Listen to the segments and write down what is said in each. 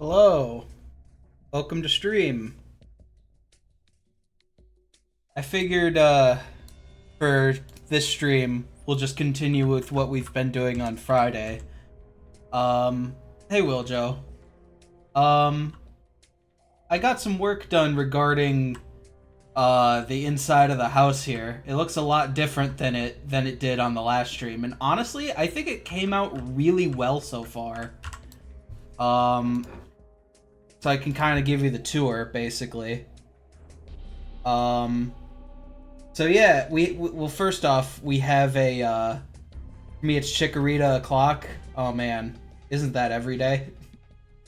Hello, welcome to stream. I figured for this stream we'll just continue with what we've been doing on Friday. Hey Wiljo. Um, I got some work done regarding the inside of the house here. It looks a lot different than it did on the last stream, and honestly, I think it came out really well so far. So I can kind of give you the tour, basically. So yeah, well, first off, we have for me it's Chikorita o'clock. Oh man, isn't that every day?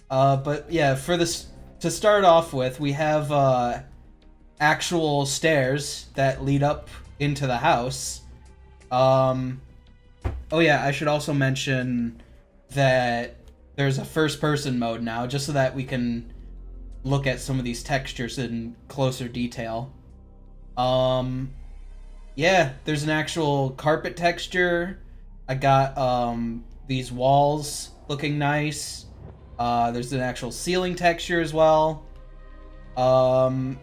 But yeah, for this, to start off with, we have actual stairs that lead up into the house. Oh yeah, I should also mention that there's a first-person mode now, just so that we can look at some of these textures in closer detail. Yeah, there's an actual carpet texture. I got these walls looking nice. There's an actual ceiling texture as well. Yeah,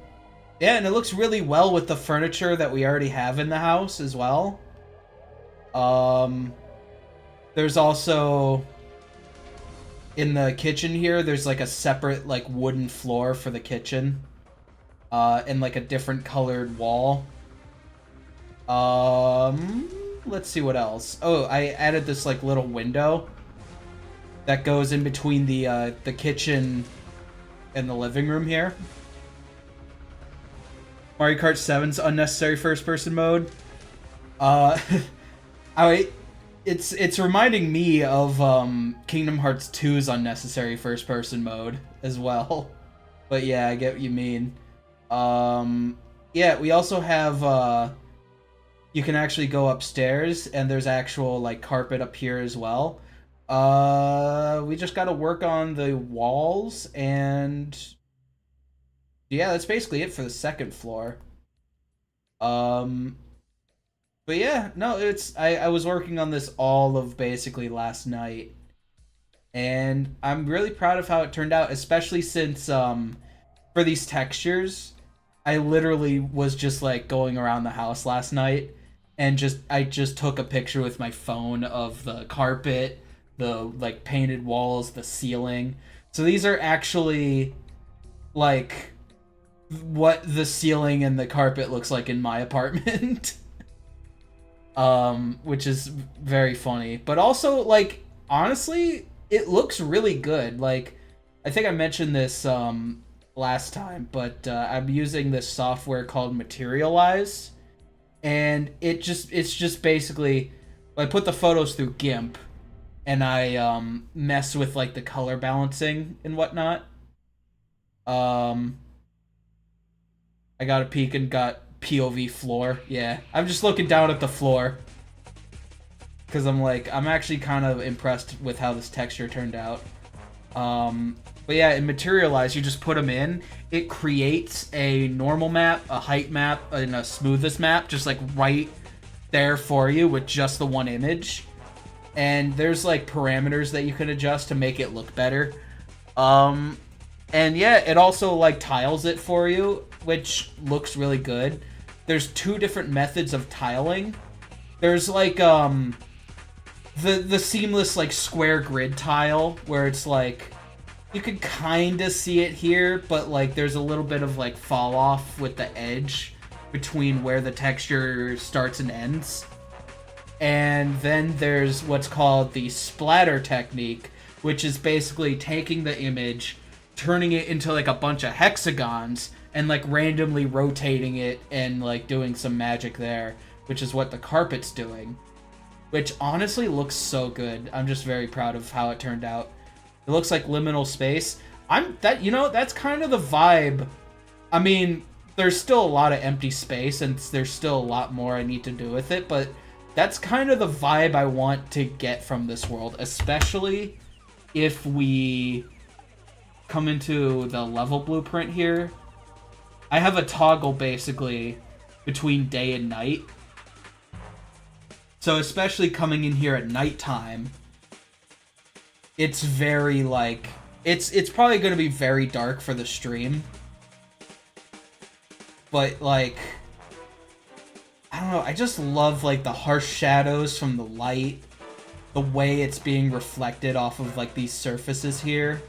and it looks really well with the furniture that we already have in the house as well. There's also, in the kitchen here, there's like a separate like wooden floor for the kitchen. And like a different colored wall. Let's see what else. Oh, I added this like little window that goes in between the kitchen and the living room here. Mario Kart 7's unnecessary first-person mode. It's reminding me of Kingdom Hearts 2's unnecessary first-person mode as well. But yeah, I get what you mean. Yeah, we also have you can actually go upstairs, and there's actual like carpet up here as well. We just got to work on the walls, and yeah, that's basically it for the second floor. But yeah, no, I was working on this all of basically last night, and I'm really proud of how it turned out, especially since for these textures, I literally was just like going around the house last night, and I just took a picture with my phone of the carpet, the like painted walls, the ceiling. So these are actually like what the ceiling and the carpet looks like in my apartment. Which is very funny, but also like honestly, it looks really good. Like I think I mentioned this last time, but I'm using this software called Materialize, and it's just basically I put the photos through GIMP, and I mess with like the color balancing and whatnot. I got a peek and got POV floor. Yeah, I'm just looking down at the floor because I'm actually kind of impressed with how this texture turned out. But yeah, in Materialize, you just put them in. It creates a normal map, a height map, and a smoothest map, just like right there for you with just the one image. And there's like parameters that you can adjust to make it look better. And yeah, it also like tiles it for you, which looks really good. There's two different methods of tiling. There's like the seamless like square grid tile, where it's like you can kind of see it here, but like there's a little bit of like fall off with the edge between where the texture starts and ends. And then there's what's called the splatter technique, which is basically taking the image, turning it into like a bunch of hexagons, and like randomly rotating it and like doing some magic there, which is what the carpet's doing, which honestly looks so good. I'm just very proud of how it turned out. It looks like liminal space. That's kind of the vibe. I mean, there's still a lot of empty space, and there's still a lot more I need to do with it, but that's kind of the vibe I want to get from this world, especially if we come into the level blueprint here. I have a toggle basically between day and night. So especially coming in here at nighttime, it's very like It's probably going to be very dark for the stream, but like I don't know, I just love like the harsh shadows from the light, the way it's being reflected off of like these surfaces here.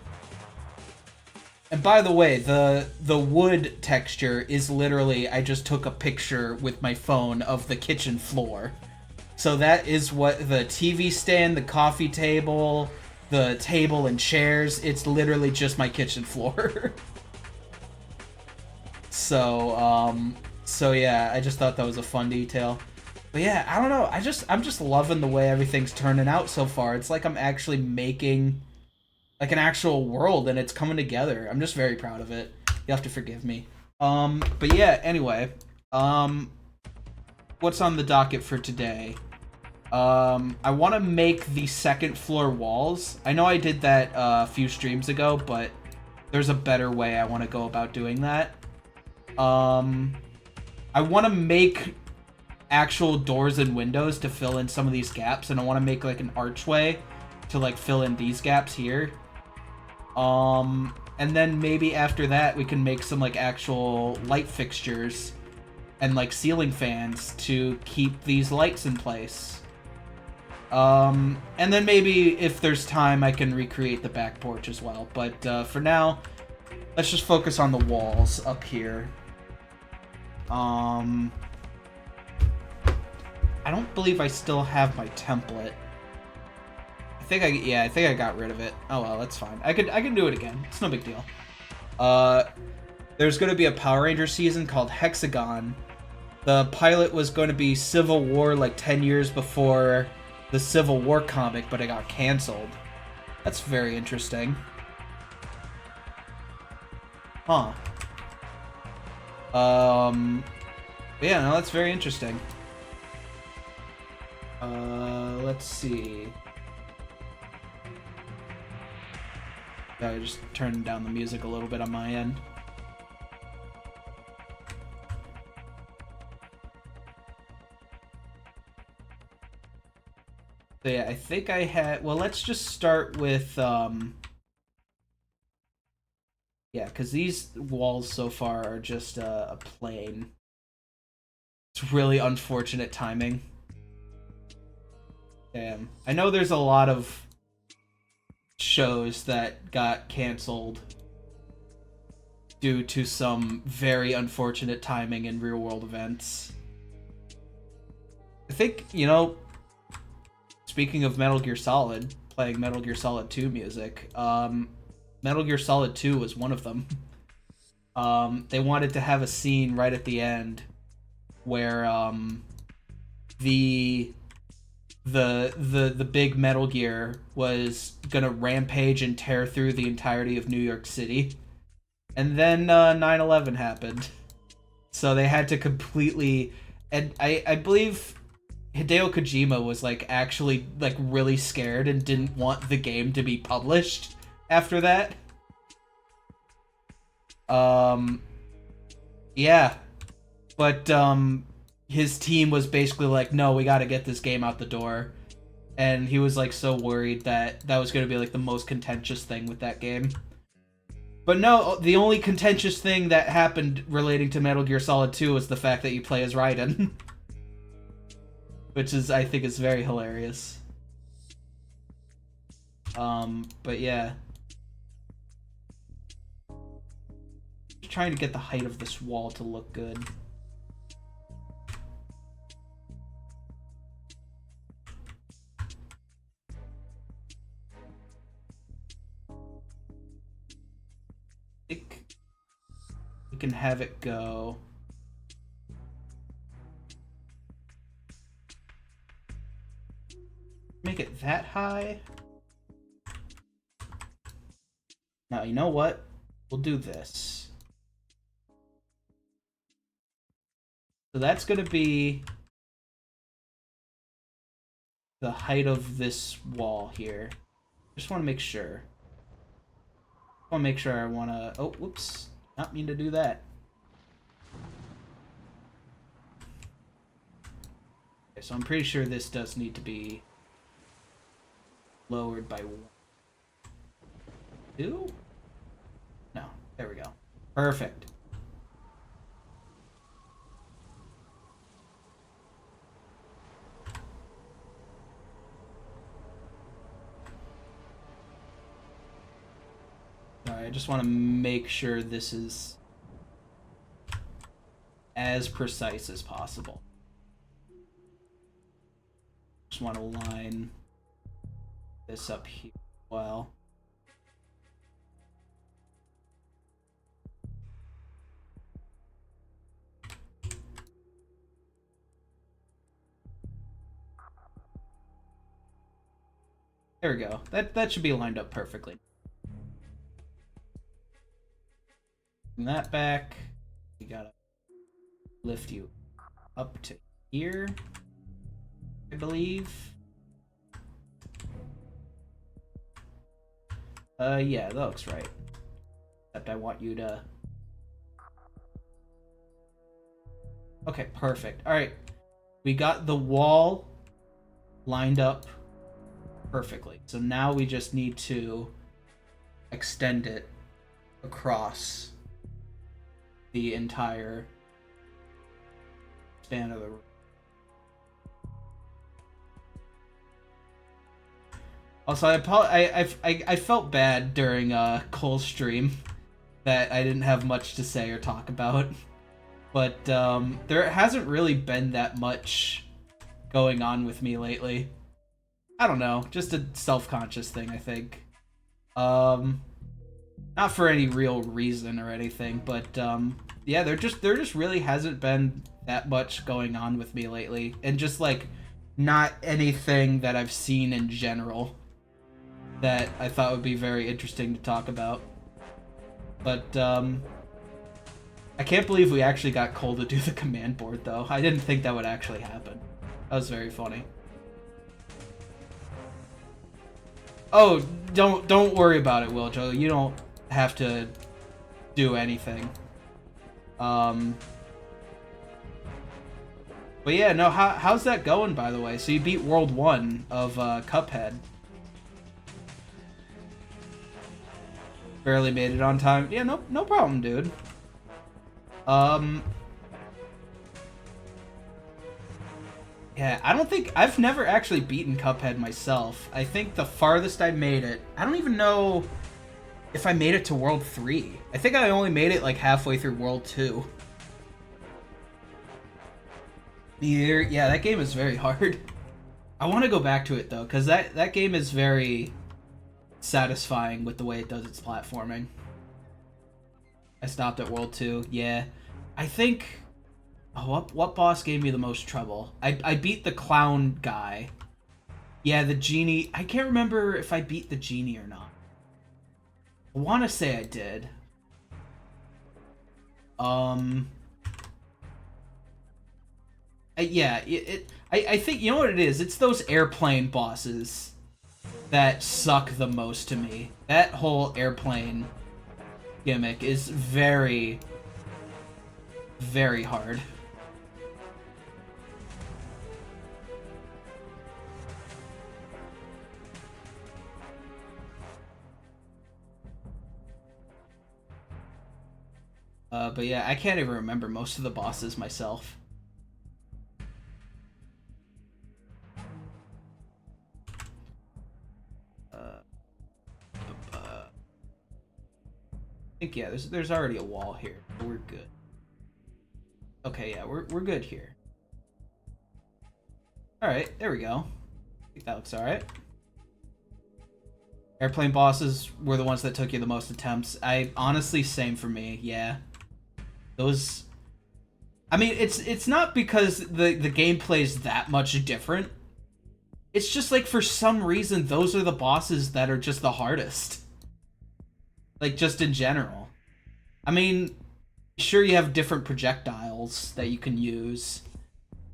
And by the way, the wood texture is literally, I just took a picture with my phone of the kitchen floor. So that is what the TV stand, the coffee table, the table and chairs, it's literally just my kitchen floor. So yeah, I just thought that was a fun detail. But yeah, I don't know. I'm just loving the way everything's turning out so far. It's like I'm actually making like an actual world and it's coming together. I'm just very proud of it. You have to forgive me. But yeah, anyway. What's on the docket for today? I want to make the second floor walls. I know I did that a few streams ago, but there's a better way I want to go about doing that. I want to make actual doors and windows to fill in some of these gaps, and I want to make like an archway to like fill in these gaps here. And then maybe after that we can make some like actual light fixtures and like ceiling fans to keep these lights in place. And then maybe if there's time I can recreate the back porch as well. But for now, let's just focus on the walls up here. I don't believe I still have my template. I think I got rid of it. Oh well, that's fine. I can do it again. It's no big deal. There's going to be a Power Ranger season called Hexagon. The pilot was going to be Civil War like 10 years before the Civil War comic, but it got canceled. That's very interesting. Huh. Yeah, no, that's very interesting. Let's see. I just turned down the music a little bit on my end. So yeah, I think I had... Well, let's just start with... Yeah, because these walls so far are just a plain. It's really unfortunate timing. Damn. I know there's a lot of shows that got canceled due to some very unfortunate timing in real-world events. I think, you know, speaking of Metal Gear Solid, playing Metal Gear Solid 2 music, Metal Gear Solid 2 was one of them. They wanted to have a scene right at the end where the big Metal Gear was gonna rampage and tear through the entirety of New York City, and then 9/11 happened, so they had to completely. And I believe Hideo Kojima was like actually like really scared and didn't want the game to be published after that. Yeah, but his team was basically like, no, we got to get this game out the door, and he was like so worried that that was going to be like the most contentious thing with that game. But no, the only contentious thing that happened relating to Metal Gear Solid 2 was the fact that you play as Raiden. Which is, I think, is very hilarious. But yeah. Just trying to get the height of this wall to look good. I think we can have it go. Make it that high. Now, you know what? We'll do this. So that's going to be the height of this wall here. Just want to make sure. I want to make sure I want to... Oh, whoops. Not mean to do that. Okay, so I'm pretty sure this does need to be lowered by 1. 2? No, there we go. Perfect. Alright, I just want to make sure this is as precise as possible. Just want to line this up here as well. There we go. That should be lined up perfectly. Bring that back. We gotta lift you up to here, I believe. Yeah, that looks right. Except I want you to... Okay, perfect. Alright. We got the wall lined up perfectly. So now we just need to extend it across the entire span of the room. Also, I felt bad during Cole's stream that I didn't have much to say or talk about, but there hasn't really been that much going on with me lately. I don't know, just a self-conscious thing, I think. Not for any real reason or anything, but yeah, there just really hasn't been that much going on with me lately, and just like not anything that I've seen in general that I thought would be very interesting to talk about. But I can't believe we actually got Cole to do the command board, though. I didn't think that would actually happen. That was very funny. Oh, don't worry about it, Wiljo. You don't have to do anything. But yeah, no, how's that going, by the way? So you beat World 1 of Cuphead. Barely made it on time. Yeah, no problem, dude. Yeah, I don't think... I've never actually beaten Cuphead myself. I think the farthest I made it... I don't even know if I made it to World 3. I think I only made it like halfway through World 2. Yeah, that game is very hard. I want to go back to it, though, because that game is very satisfying with the way it does its platforming. I stopped at World 2. Yeah. I think... Oh, what boss gave me the most trouble? I beat the clown guy. Yeah, the genie... I can't remember if I beat the genie or not. I want to say I did. Yeah, I think... You know what it is? It's those airplane bosses that suck the most to me. That whole airplane gimmick is very, very hard. But yeah, I can't even remember most of the bosses myself. I think, yeah, there's already a wall here. We're good. Okay, yeah, we're good here. Alright, there we go. I think that looks alright. Airplane bosses were the ones that took you the most attempts. Honestly, same for me, yeah. Those... I mean, it's not because the gameplay is that much different. It's just like, for some reason, those are the bosses that are just the hardest. Like, just in general. I mean, sure, you have different projectiles that you can use.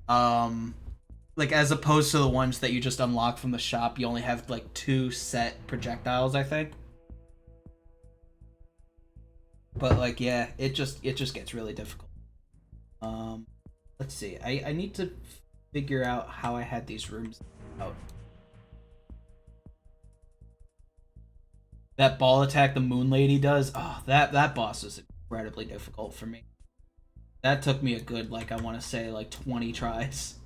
Like, as opposed to the ones that you just unlock from the shop, you only have, like, 2 set projectiles, I think. But, like, yeah, it just gets really difficult. Let's see. I need to figure out how I had these rooms out. That ball attack the Moon Lady does, oh, that boss is incredibly difficult for me. That took me a good, like, I want to say, like, 20 tries.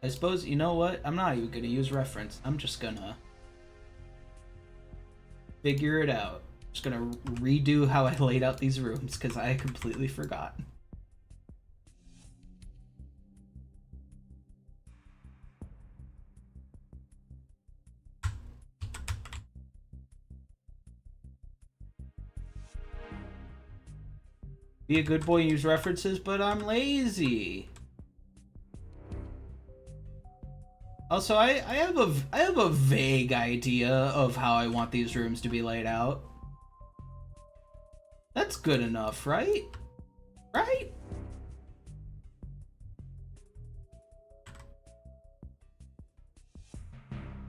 I suppose, you know what? I'm not even going to use reference. I'm just going to figure it out. Just going to redo how I laid out these rooms, because I completely forgot. Be a good boy and use references, but I'm lazy. Also, I have a vague idea of how I want these rooms to be laid out. That's good enough, right? Right?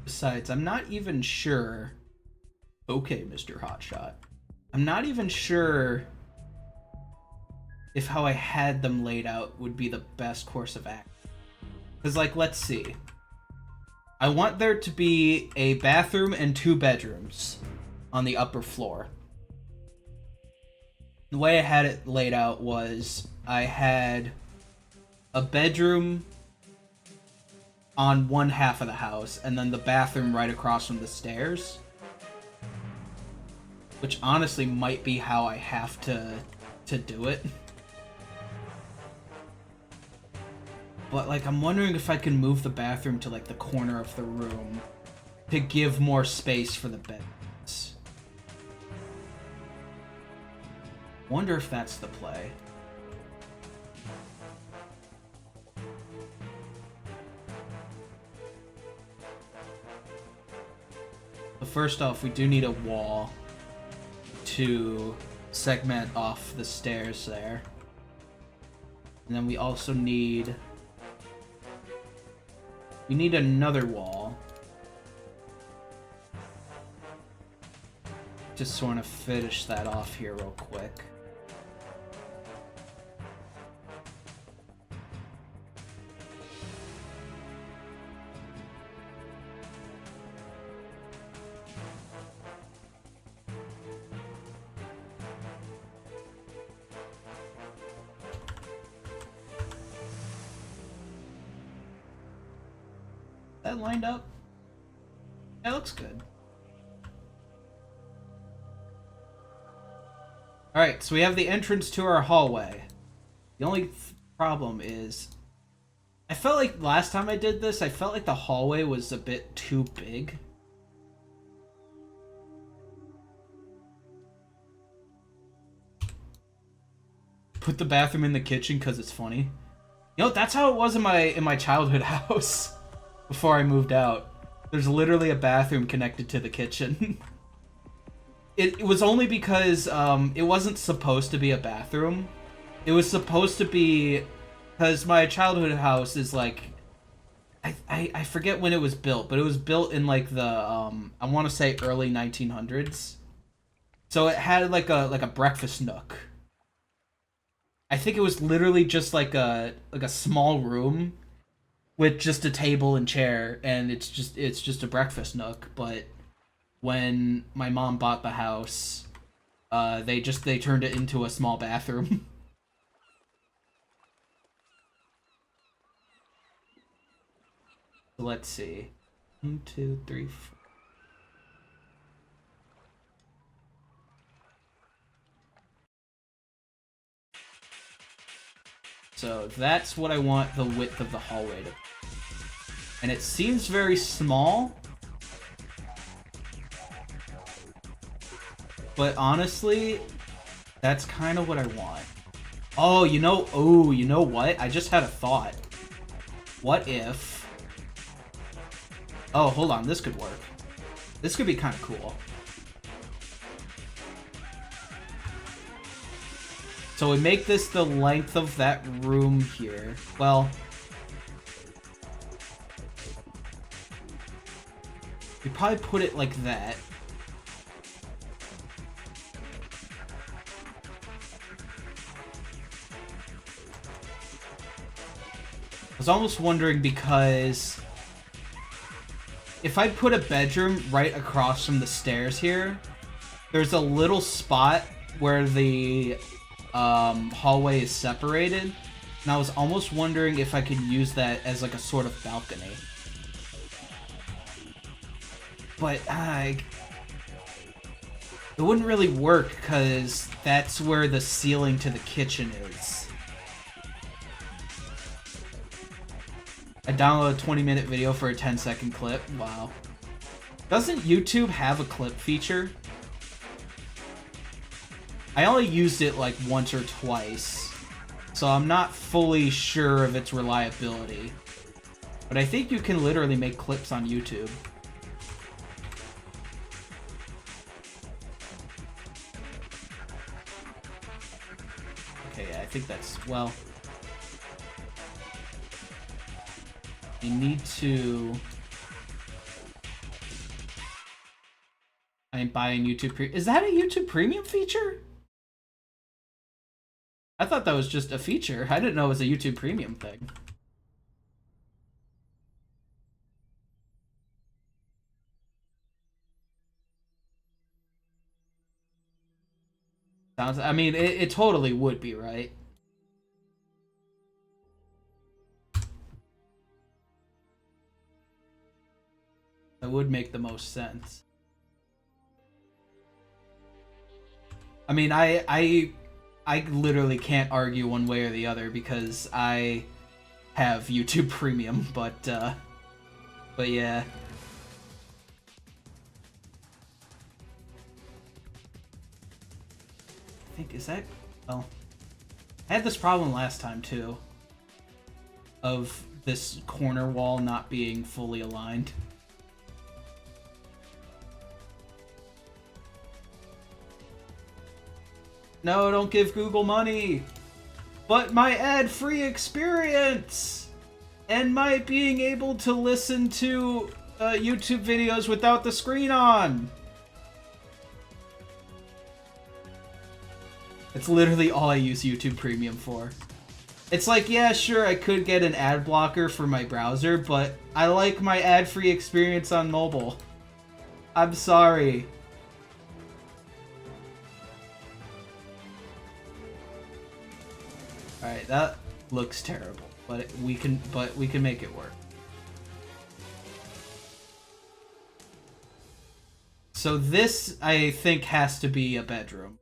Besides, I'm not even sure. Okay, Mr. Hotshot. I'm not even sure if how I had them laid out would be the best course of action. Because, like, let's see. I want there to be a bathroom and 2 bedrooms on the upper floor. The way I had it laid out was I had a bedroom on one half of the house and then the bathroom right across from the stairs. Which honestly might be how I have to do it. But, like, I'm wondering if I can move the bathroom to, like, the corner of the room to give more space for the beds. Wonder if that's the play. But first off, we do need a wall to segment off the stairs there. And then we also need... We need another wall to sort of finish that off here real quick. That lined up? That looks good. Alright, so we have the entrance to our hallway. The only problem is... I felt like last time I did this, I felt like the hallway was a bit too big. Put the bathroom in the kitchen because it's funny. You know, that's how it was in my childhood house. Before I moved out, there's literally a bathroom connected to the kitchen. It was only because it wasn't supposed to be a bathroom. It was supposed to be because my childhood house is like I forget when it was built, but it was built in like the I want to say early 1900s. So it had like a breakfast nook. I think it was literally just like a small room with just a table and chair, and it's just a breakfast nook. But when my mom bought the house, they turned it into a small bathroom. Let's see, 1, 2, 3, 4. So that's what I want the width of the hallway to be. And it seems very small. But honestly, that's kind of what I want. Oh, you know what? I just had a thought. What if... Oh, hold on, this could work. This could be kind of cool. So we make this the length of that room here. Well... we probably put it like that. I was almost wondering because if I put a bedroom right across from the stairs here, there's a little spot where the hallway is separated, and I was almost wondering if I could use that as like a sort of balcony. But it wouldn't really work because that's where the ceiling to the kitchen is. I downloaded a 20-minute video for a 10-second clip. Wow. Doesn't YouTube have a clip feature? I only used it like once or twice, so I'm not fully sure of its reliability. But I think you can literally make clips on YouTube. Okay, yeah, I think that's, well... You need to... I'm buying YouTube Premium. Is that a YouTube Premium feature? I thought that was just a feature. I didn't know it was a YouTube Premium thing. Sounds... I mean, it totally would be, right? That would make the most sense. I mean, I literally can't argue one way or the other because I have YouTube Premium, but yeah. I think, is that... Well, I had this problem last time, too. Of this corner wall not being fully aligned. No, don't give Google money! But my ad-free experience! And my being able to listen to YouTube videos without the screen on! It's literally all I use YouTube Premium for. It's like, yeah, sure, I could get an ad blocker for my browser, but I like my ad-free experience on mobile. I'm sorry. Alright, that looks terrible, but we can make it work. So this, I think, has to be a bedroom.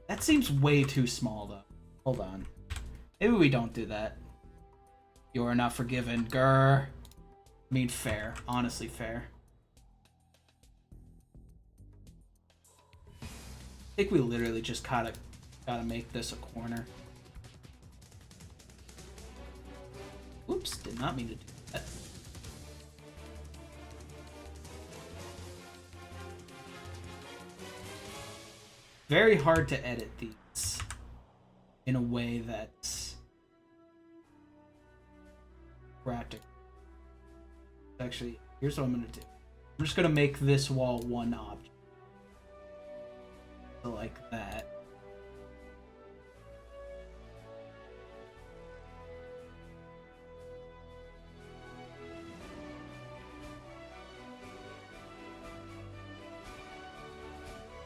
That seems way too small, though. Hold on. Maybe we don't do that. You are not forgiven, grr. I mean, fair. Honestly, fair. I think we literally just gotta make this a corner. Oops, did not mean to do that. Very hard to edit these in a way that's practical. Actually, here's what I'm gonna do. I'm just gonna make this wall one object. So like that.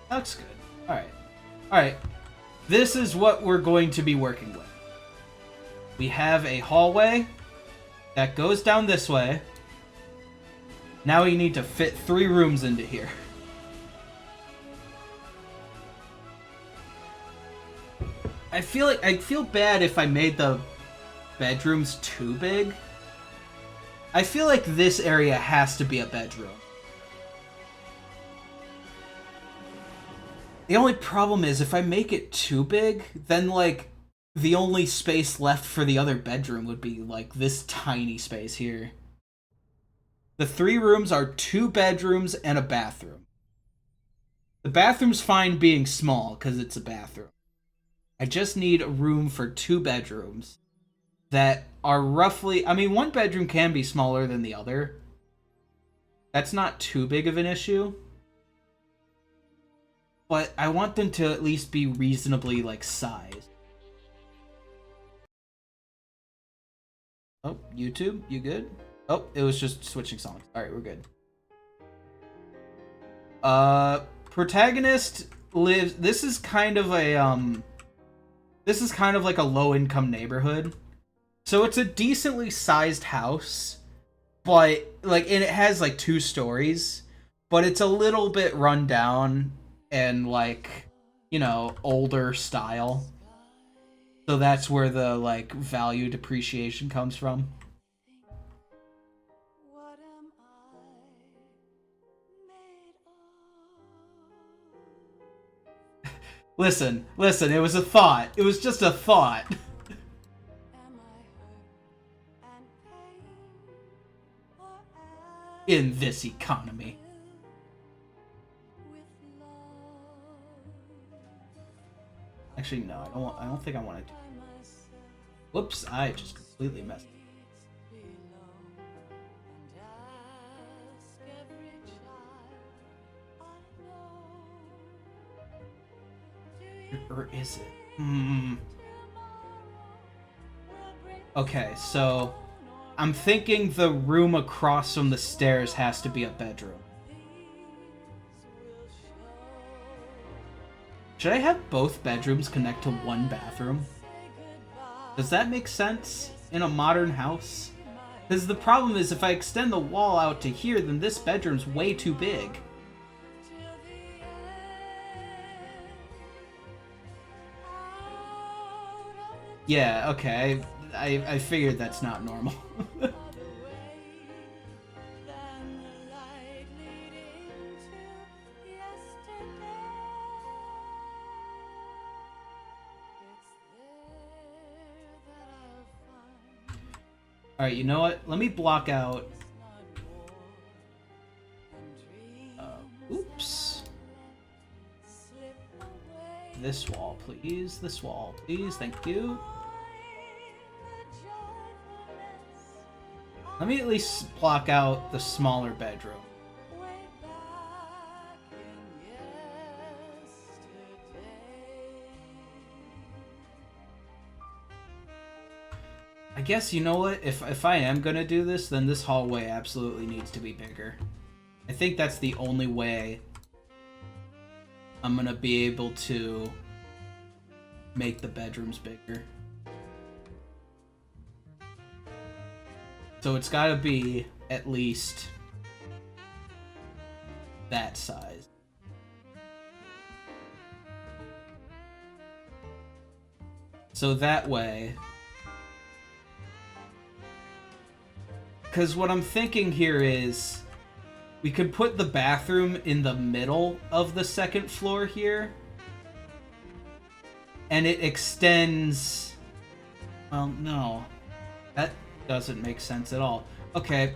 That's good. Alright. Alright. This is what we're going to be working with. We have a hallway that goes down this way. Now we need to fit 3 rooms into here. I feel bad if I made the bedrooms too big. I feel like this area has to be a bedroom. The only problem is if I make it too big, then like the only space left for the other bedroom would be like this tiny space here. The 3 rooms are 2 bedrooms and a bathroom. The bathroom's fine being small because it's a bathroom. I just need a room for 2 bedrooms that are roughly... I mean, one bedroom can be smaller than the other. That's not too big of an issue. but I want them to at least be reasonably, like, sized. Oh, YouTube, you good? Oh, it was just switching songs. Alright, we're good. Protagonist lives... This is kind of a, This is kind of like a low-income neighborhood. So it's a decently sized house, but, like, and it has, like, 2 stories, but it's a little bit run down and, like, you know, older style. So that's where the, like, value depreciation comes from. Listen, it was a thought. It was just a thought. In this economy. Actually, no, I don't think I want to do it. Whoops, I just completely messed up. Or is it? Okay, so I'm thinking the room across from the stairs has to be a bedroom. Should I have both bedrooms connect to one bathroom? Does that make sense in a modern house? Because the problem is if I extend the wall out to here, then this bedroom's way too big. Yeah, okay. I figured that's not normal. Alright, you know what? Let me block out... oops. This wall, please. This wall, please. Thank you. Let me at least block out the smaller bedroom. I guess, you know what? If I am gonna do this, then this hallway absolutely needs to be bigger. I think that's the only way I'm gonna be able to make the bedrooms bigger. So it's gotta be at least that size. So that way... Because what I'm thinking here is we could put the bathroom in the middle of the second floor here. And it extends... Well, no. That doesn't make sense at all. Okay.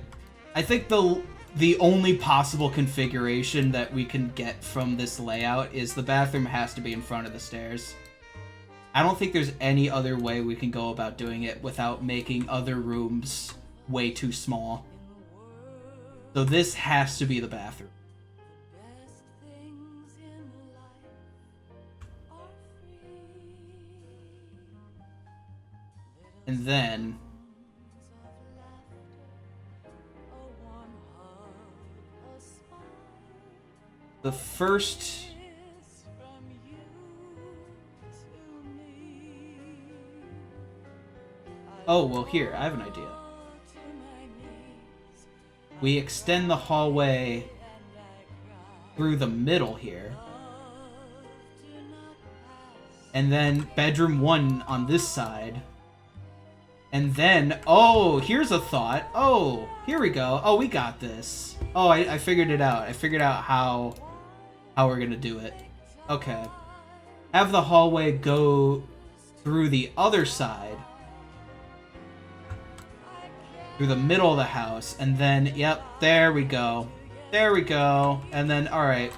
I think the only possible configuration that we can get from this layout is the bathroom has to be in front of the stairs. I don't think there's any other way we can go about doing it without making other rooms way too small. So this has to be the bathroom. And then the first... Oh, well, here, I have an idea. We extend the hallway through the middle here. And then bedroom 1 on this side. And then, oh, here's a thought. Oh, here we go. Oh, we got this. Oh, I figured it out. I figured out how we're gonna do it. Okay. Have the hallway go through the other side. Through the middle of the house. And then, yep, there we go. There we go. And then, alright.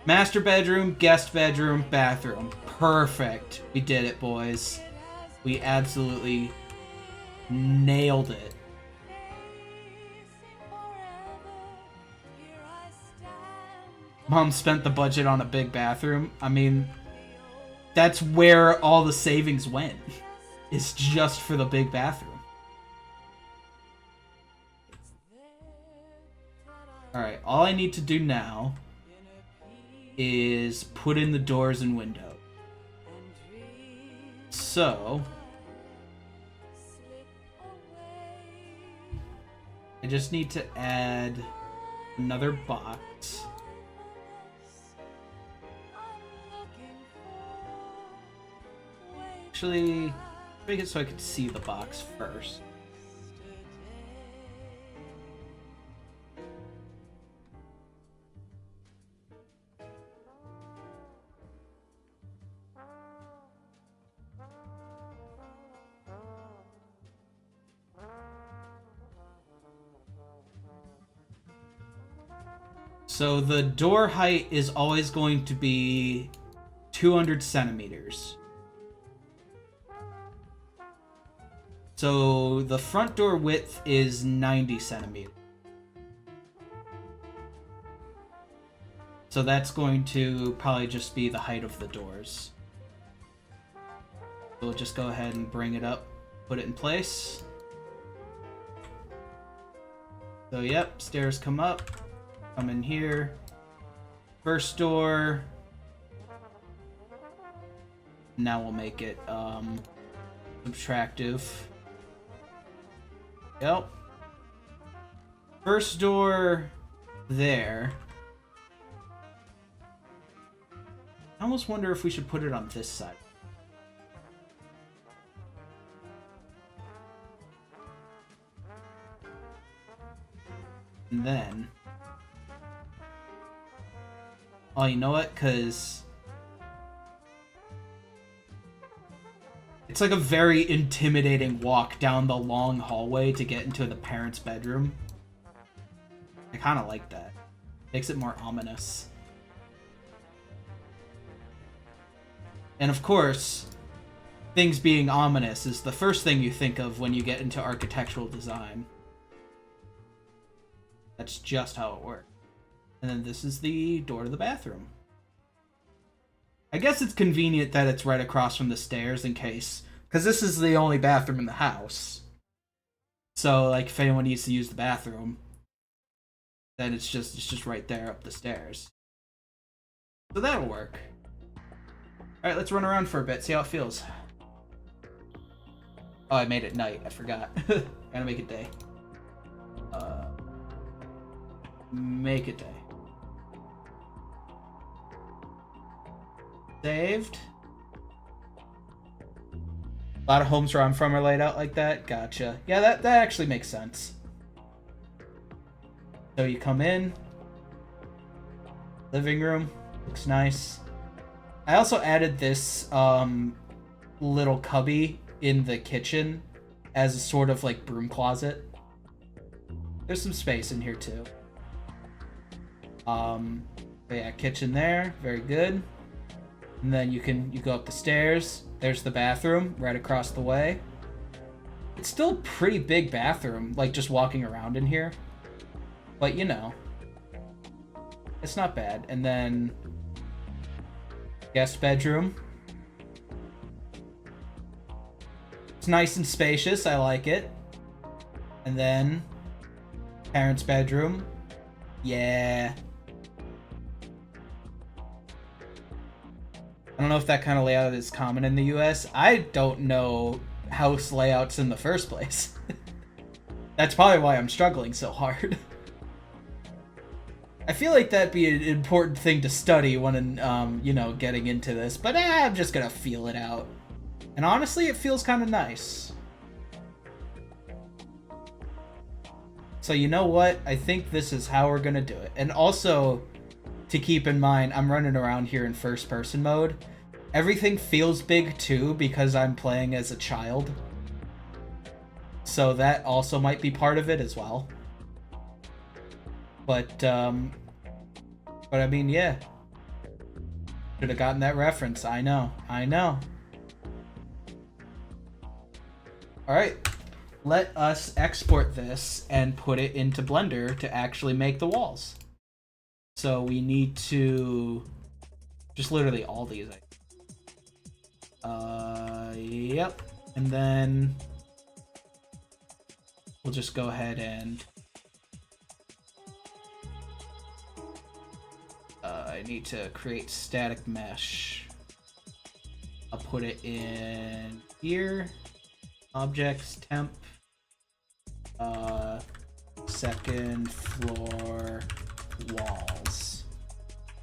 Master bedroom, guest bedroom, bathroom. Perfect. We did it, boys. We absolutely nailed it. Mom spent the budget on a big bathroom. I mean, that's where all the savings went. It's just for the big bathroom. Alright, all I need to do now is put in the doors and window. So, I just need to add another box. Actually, make it so I can see the box first. So the door height is always going to be 200 centimeters. So the front door width is 90 centimeters. So that's going to probably just be the height of the doors. We'll just go ahead and bring it up, put it in place. So yep, stairs come up. Come in here. First door. Now we'll make it subtractive. Yep. First door there. I almost wonder if we should put it on this side. And then... oh, you know what? Because it's like a very intimidating walk down the long hallway to get into the parents' bedroom. I kind of like that. Makes it more ominous. And of course, things being ominous is the first thing you think of when you get into architectural design. That's just how it works. And then this is the door to the bathroom. I guess it's convenient that it's right across from the stairs in case... because this is the only bathroom in the house. So, like, if anyone needs to use the bathroom, then it's just right there up the stairs. So that'll work. Alright, let's run around for a bit, see how it feels. Oh, I made it night. I forgot. Gotta make it day. Make it day. Saved. A lot of homes where I'm from are laid out like that. Gotcha. Yeah, that actually makes sense. So you come in. Living room. Looks nice. I also added this little cubby in the kitchen as a sort of like broom closet. There's some space in here too. But yeah, kitchen there. Very good. And then you go up the stairs. There's the bathroom right across the way. It's still a pretty big bathroom, like just walking around in here. But you know, it's not bad. And then guest bedroom. It's nice and spacious. I like it. And then parents' bedroom. Yeah. I don't know if that kind of layout is common in the US. I don't know house layouts in the first place. That's probably why I'm struggling so hard. I feel like that'd be an important thing to study when, you know, getting into this, but I'm just gonna feel it out. And honestly, it feels kind of nice. So you know what? I think this is how we're gonna do it. And also, to keep in mind, I'm running around here in first person mode. Everything feels big too because I'm playing as a child. So that also might be part of it as well. But I mean, yeah. Should have gotten that reference. I know. Alright. Let us export this and put it into Blender to actually make the walls. So we need to just literally all these. Yep. And then we'll just go ahead and I need to create static mesh. I'll put it in here. Objects, temp, second floor walls.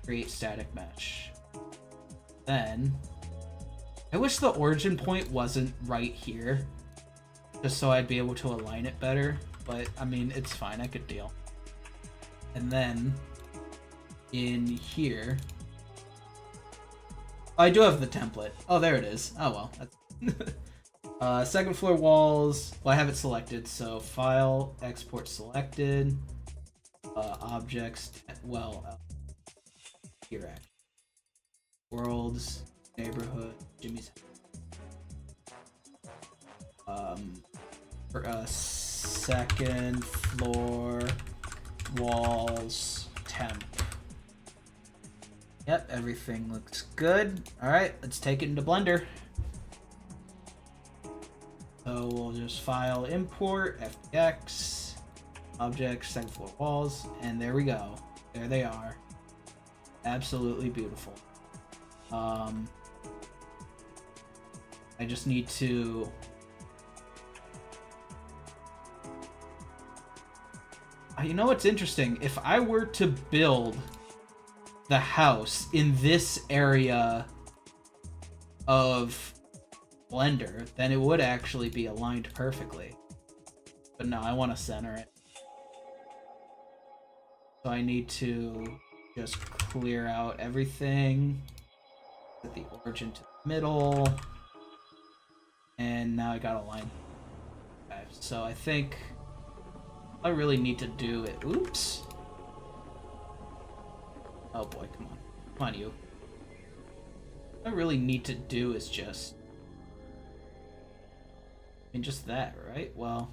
Create static mesh. Then I wish the origin point wasn't right here, just so I'd be able to align it better, but I mean, it's fine, I could deal. And then in here, I do have the template. Oh, there it is. Oh well. That's second floor walls. Well, I have it selected, so file, export selected, objects. Well, here actually. Worlds, neighborhood, Jimmy's. Second floor walls temp. Yep, everything looks good. All right, let's take it into Blender. So we'll just file, import, FBX, objects, second floor walls, and there we go. There they are. Absolutely beautiful. I just need to you know what's interesting? If I were to build the house in this area of Blender, then it would actually be aligned perfectly. But no, I want to center it. So I need to just clear out everything. Put the origin to the middle. And now I got a line. Okay, so I think I really need to do it. Oops. Oh boy, come on. Come on, you. What I really need to do is just... I mean, just that, right? Well,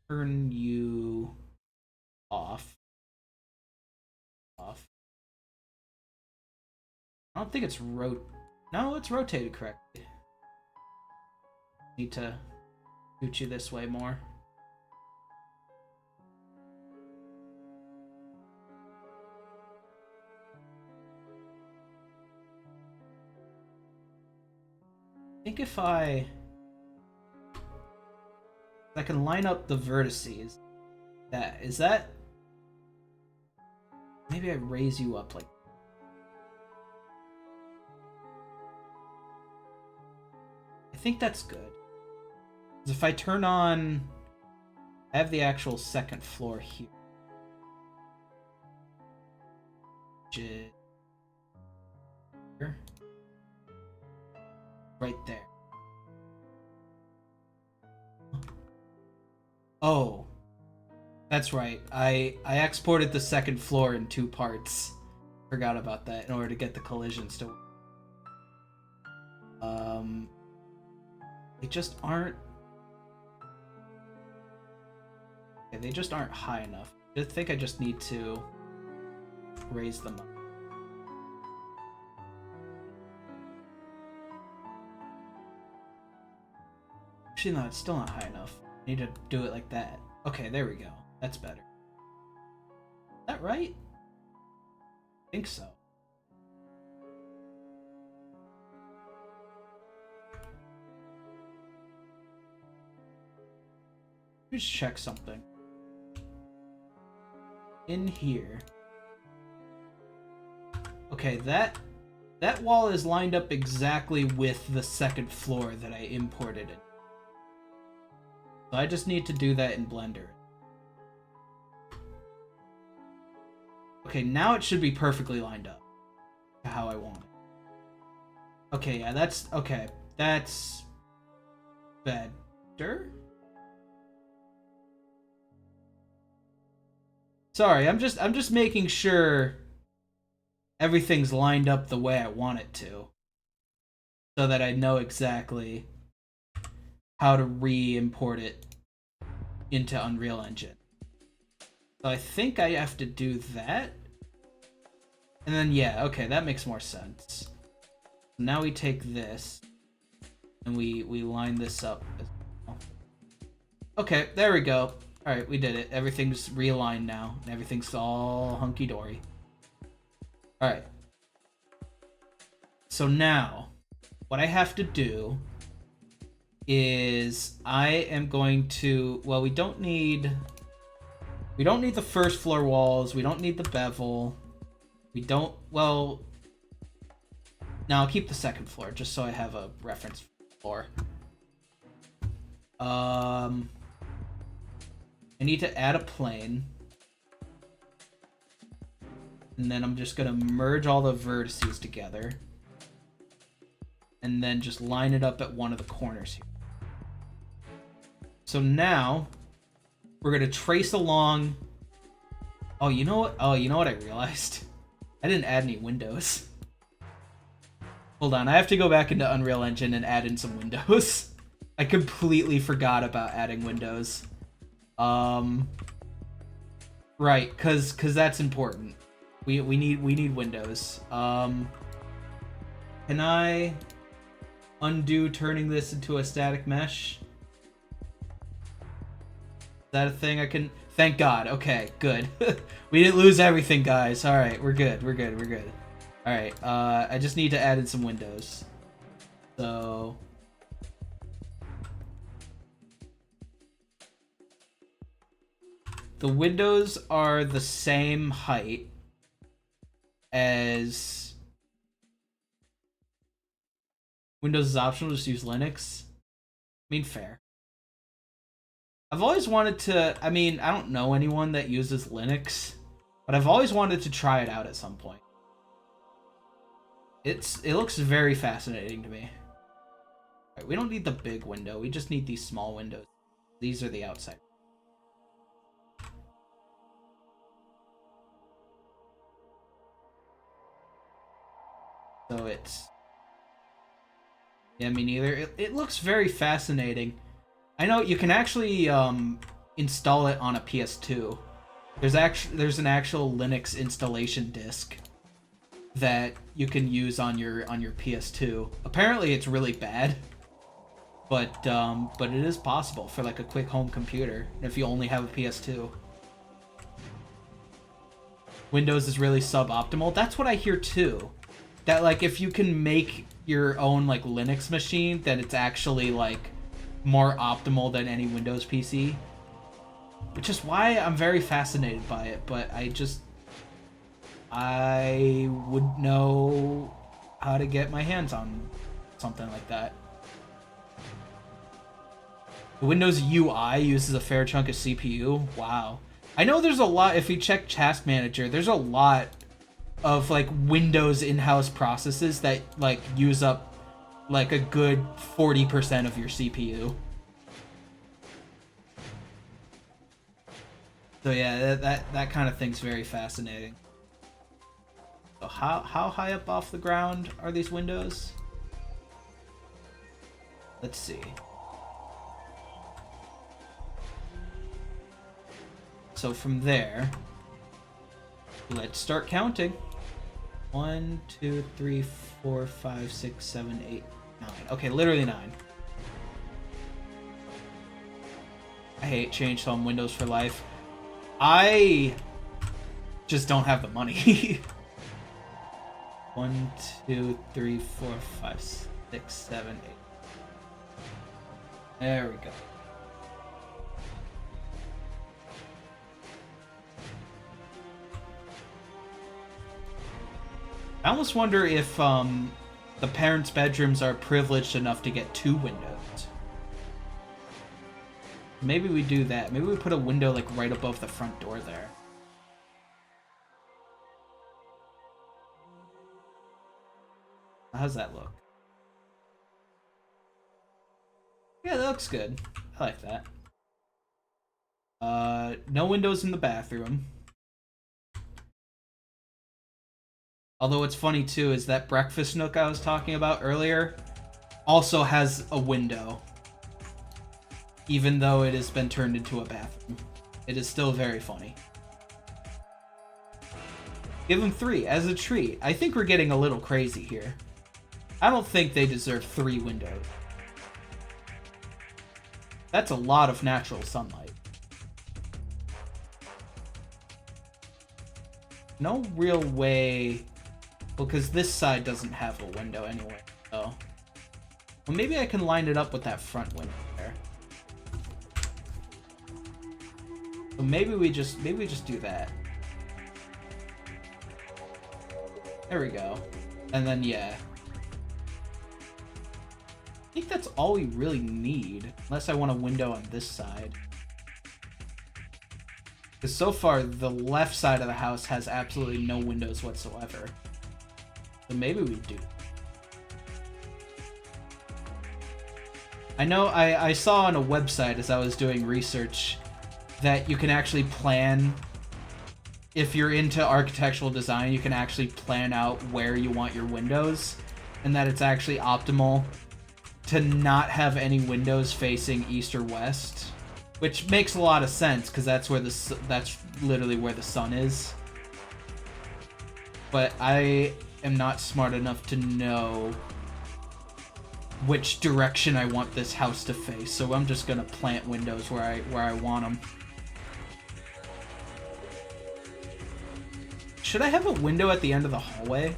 turn you off. Off. I don't think it's No, it's rotated correctly. Need to scoot you this way more. I think if I can line up the vertices. Is that maybe I raise you up like. I think that's good. If I turn on, I have the actual second floor here. Here. Right there. Oh, that's right. I exported the second floor in 2 parts. Forgot about that in order to get the collisions to work. They just aren't. Okay, they just aren't high enough. I think I just need to raise them up. Actually, no, it's still not high enough. I need to do it like that. Okay, there we go. That's better. Is that right? I think so. Let me just check something. In here. Okay, that wall is lined up exactly with the second floor that I imported it. So I just need to do that in Blender. Okay, now it should be perfectly lined up to how I want it. Okay, yeah, that's okay. That's better. Sorry, I'm just making sure everything's lined up the way I want it to, so that I know exactly how to re-import it into Unreal Engine. So I think I have to do that. And then, yeah, okay, that makes more sense. Now we take this, and we line this up as well. Okay, there we go. Alright, we did it. Everything's realigned now, and everything's all hunky-dory. Alright. So now, what I have to do is I am going to... Well, we don't need the first floor walls. We don't need the bevel. We don't... Well... Now I'll keep the second floor, just so I have a reference floor. I need to add a plane. And then I'm just going to merge all the vertices together. And then just line it up at one of the corners here. So now, we're going to trace along... Oh, you know what? Oh, you know what I realized? I didn't add any windows. Hold on, I have to go back into Unreal Engine and add in some windows. I completely forgot about adding windows. Right, cause that's important. We need windows. Can I undo turning this into a static mesh? Is that a thing I can? Thank God. Okay, good. We didn't lose everything, guys. All right, we're good. We're good. We're good. All right. I just need to add in some windows. So. The windows are the same height as... Windows is optional, just use Linux. I mean, fair. I've always wanted to... I mean, I don't know anyone that uses Linux, but I've always wanted to try it out at some point. It looks very fascinating to me. Right, we don't need the big window, we just need these small windows. These are the outside. So it's... Yeah, me neither. It looks very fascinating. I know you can actually install it on a PS2. There's an actual Linux installation disk that you can use on your PS2. Apparently it's really bad, but it is possible for like a quick home computer if you only have a PS2. Windows is really suboptimal. That's what I hear too. That like if you can make your own like Linux machine, then it's actually like more optimal than any Windows PC. Which is why I'm very fascinated by it, but I would know how to get my hands on something like that. The Windows UI uses a fair chunk of CPU. Wow. I know there's a lot, if you check Task Manager, there's a lot of like Windows in-house processes that like use up like a good 40% of your CPU. So yeah, that kind of thing's very fascinating. So how high up off the ground are these windows? Let's see. So from there, let's start counting. 1, 2, 3, 4, 5, 6, 7, 8, 9. Okay, literally 9. I hate Change Home Windows for life. I just don't have the money. 1, 2, 3, 4, 5, 6, 7, 8. There we go. I almost wonder if the parents' bedrooms are privileged enough to get 2 windows. Maybe we do that. Maybe we put a window like right above the front door there. How's that look? Yeah, that looks good. I like that. No windows in the bathroom. Although what's funny too is that breakfast nook I was talking about earlier also has a window. Even though it has been turned into a bathroom. It is still very funny. Give them 3 as a treat. I think we're getting a little crazy here. I don't think they deserve 3 windows. That's a lot of natural sunlight. No real way... Well, because this side doesn't have a window anyway, so... Well, maybe I can line it up with that front window there. So maybe we just do that. There we go. And then, yeah. I think that's all we really need. Unless I want a window on this side. Because so far, the left side of the house has absolutely no windows whatsoever. So maybe we do. I know I saw on a website as I was doing research that you can actually plan, if you're into architectural design, you can actually plan out where you want your windows, and that it's actually optimal to not have any windows facing east or west, which makes a lot of sense because that's literally where the sun is. But I am not smart enough to know which direction I want this house to face, so I'm just gonna plant windows where I want them. Should I have a window at the end of the hallway?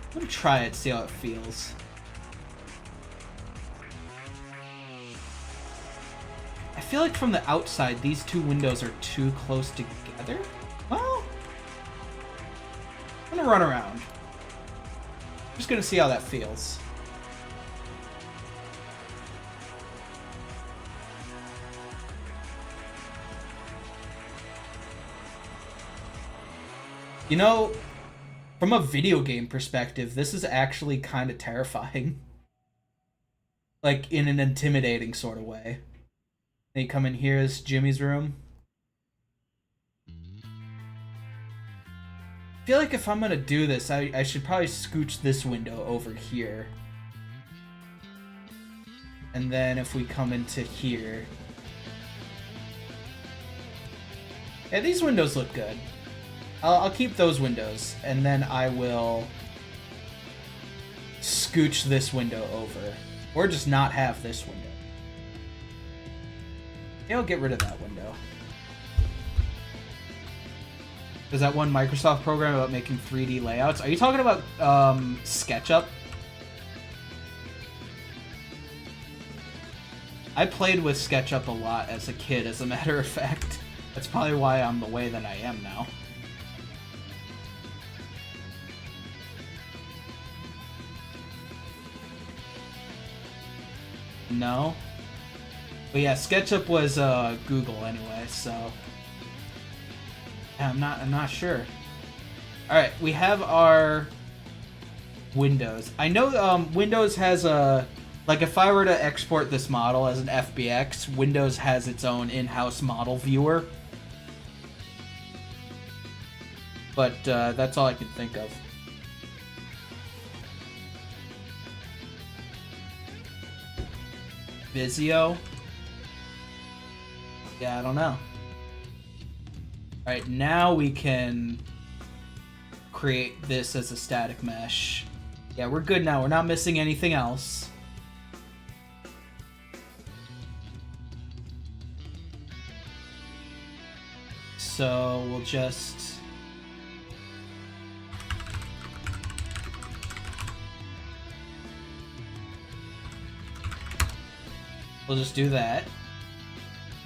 I'm gonna try it, see how it feels. I feel like from the outside, these 2 windows are too close together. Well, I'm gonna run around. I'm just gonna see how that feels. You know, from a video game perspective, this is actually kind of terrifying. Like, in an intimidating sort of way. Then you come in here is Jimmy's room. I feel like if I'm gonna do this, I should probably scooch this window over here. And then if we come into here... Yeah, these windows look good. I'll keep those windows, and then I will scooch this window over. Or just not have this window. Yeah, I'll get rid of that window. There's that one Microsoft program about making 3D layouts. Are you talking about SketchUp? I played with SketchUp a lot as a kid, as a matter of fact. That's probably why I'm the way that I am now. No? But yeah, SketchUp was Google anyway, so... Yeah, I'm not sure. Alright, we have our Windows. I know Windows has a... Like, if I were to export this model as an FBX, Windows has its own in-house model viewer. But that's all I can think of. Visio? Yeah, I don't know. Alright, now we can create this as a static mesh. Yeah, we're good now. We're not missing anything else. So we'll just... We'll just do that.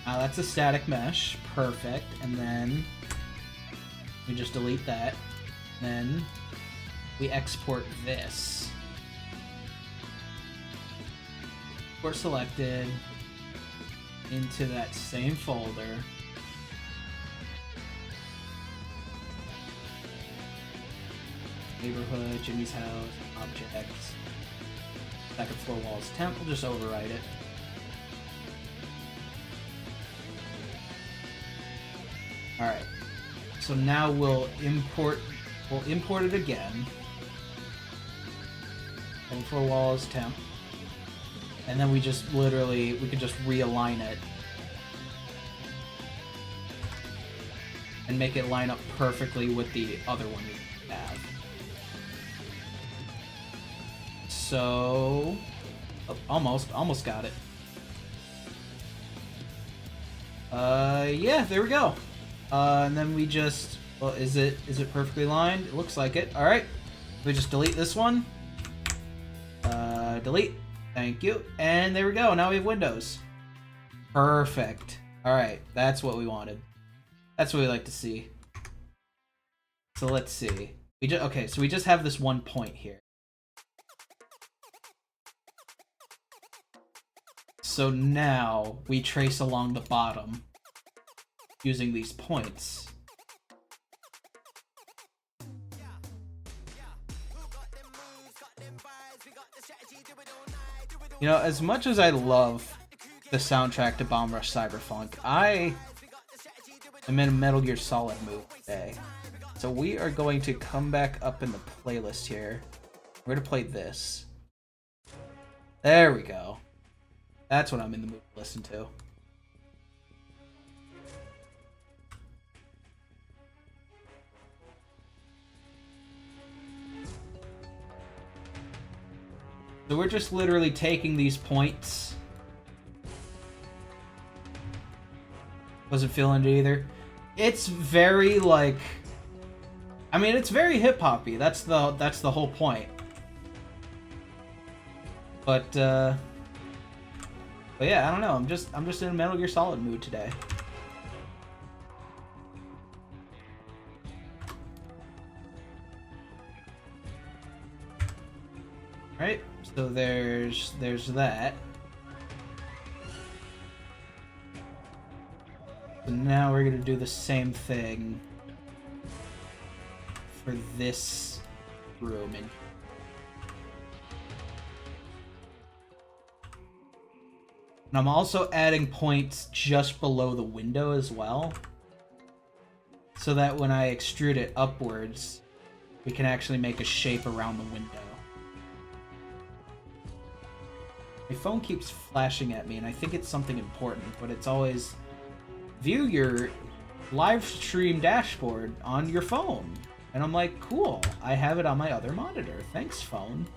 Now that's a static mesh. Perfect. And then we just delete that. Then we export this. Export selected into that same folder. Neighborhood, Jimmy's house, objects, second floor walls, temp. We'll just overwrite it. Alright, so now we'll import it again. Second floor walls, temp. And then we just literally, we can just realign it. and make it line up perfectly with the other one we have. So, oh, almost got it. Yeah, there we go. And then we just, well, is it perfectly lined? It looks like it. All right, we just delete this one. Delete. Thank you. And there we go. Now we have windows. Perfect. All right, that's what we wanted. That's what we like to see. So let's see. Okay, so we just have this one point here. So now we trace along the bottom using these points. You know, as much as I love the soundtrack to Bomb Rush Cyberpunk, I am in a Metal Gear Solid mood today. So we are going to come back up in the playlist here. We're going to play this. There we go. That's what I'm in the mood to listen to. So we're just literally taking these points. Wasn't feeling it either. It's very like, I mean, it's very hip-hoppy. That's the whole point. But yeah, I don't know. I'm just in a Metal Gear Solid mood today. Right? So there's that. So now we're gonna do the same thing for this room. And I'm also adding points just below the window as well, so that when I extrude it upwards, we can actually make a shape around the window. My phone keeps flashing at me, and I think it's something important, but it's always view your live stream dashboard on your phone. And I'm like, cool, I have it on my other monitor. Thanks, phone.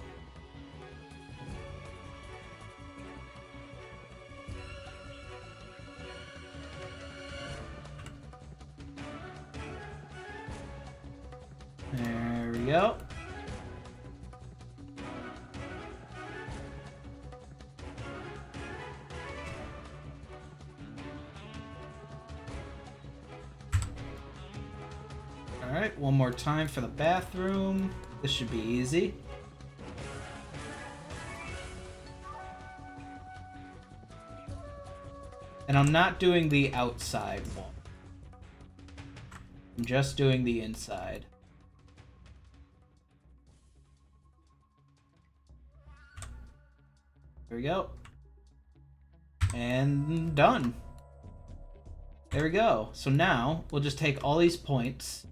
There we go. Alright, one more time for the bathroom. This should be easy. And I'm not doing the outside wall. I'm just doing the inside. There we go. And done. There we go. So now we'll just take all these points.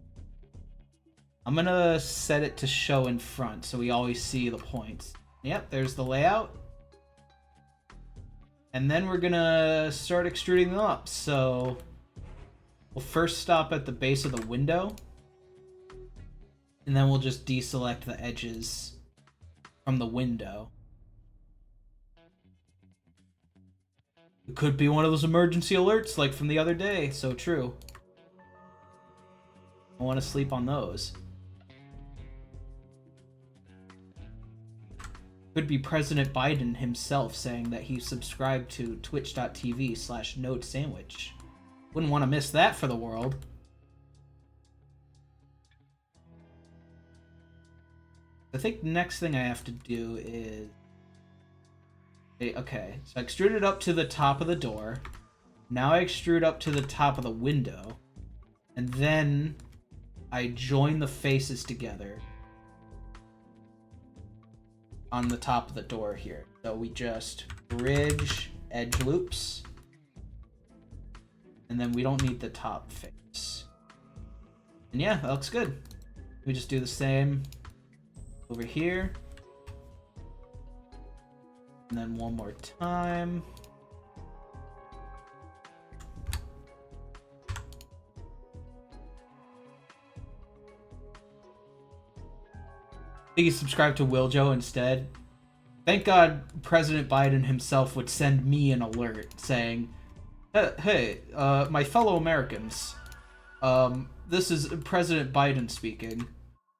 I'm gonna set it to show in front so we always see the points. Yep, there's the layout. And then we're gonna start extruding them up. So we'll first stop at the base of the window, and then we'll just deselect the edges from the window. It could be one of those emergency alerts like from the other day. So true. I want to sleep on those. Could be President Biden himself saying that he subscribed to twitch.tv/nodesandwich. Wouldn't want to miss that for the world. I think the next thing I have to do is... Okay, so I extruded up to the top of the door. Now I extrude up to the top of the window. And then I join the faces together on the top of the door here. So we just bridge edge loops. And then we don't need the top face. And yeah, that looks good. We just do the same over here. And then one more time. think he subscribed to Wiljo instead. Thank God President Biden himself would send me an alert saying, "Hey, my fellow Americans, this is President Biden speaking.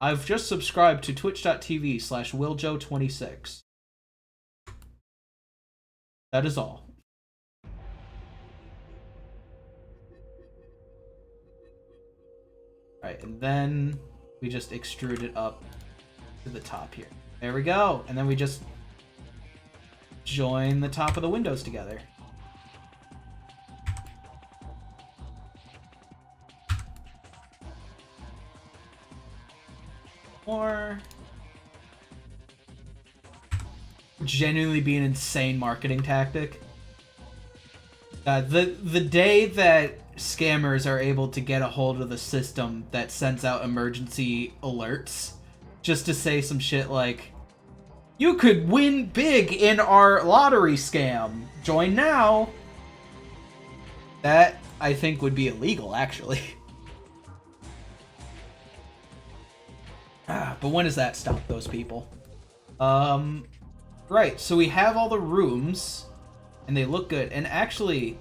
I've just subscribed to twitch.tv/Wiljo26. That is all." Alright, and then we just extrude it up to the top here. There we go. And then we just join the top of the windows together. Or genuinely be an insane marketing tactic. The day that scammers are able to get a hold of the system that sends out emergency alerts just to say some shit like, "You could win big in our lottery scam. Join now." That, I think, would be illegal, actually. But when does that stop those people? Right, so we have all the rooms, and they look good. And actually,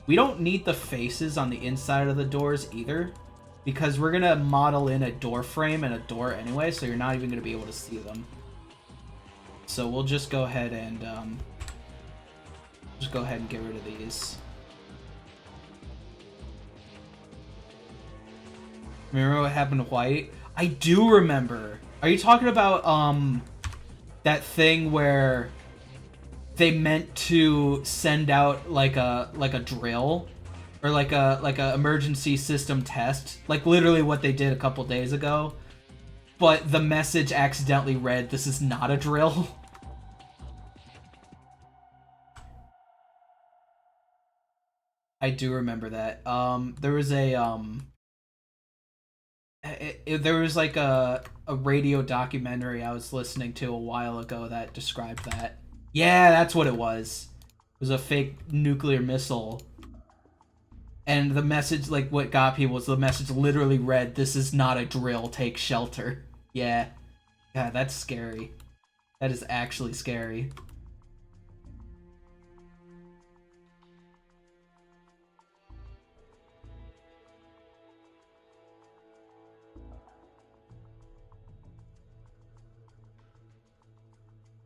we don't need the faces on the inside of the doors either, because we're gonna model in a door frame and a door anyway, so you're not even gonna be able to see them. So we'll just go ahead and get rid of these. Remember what happened to White? I do remember. Are you talking about that thing where they meant to send out like a drill or like a emergency system test, like literally what they did a couple days ago, but the message accidentally read, "This is not a drill"? I do remember that. There was there was like a radio documentary I was listening to a while ago that described that. Yeah, that's what it was. It was a fake nuclear missile. And the message, like, what got people was the message literally read, "This is not a drill, take shelter." Yeah. Yeah, that's scary. That is actually scary.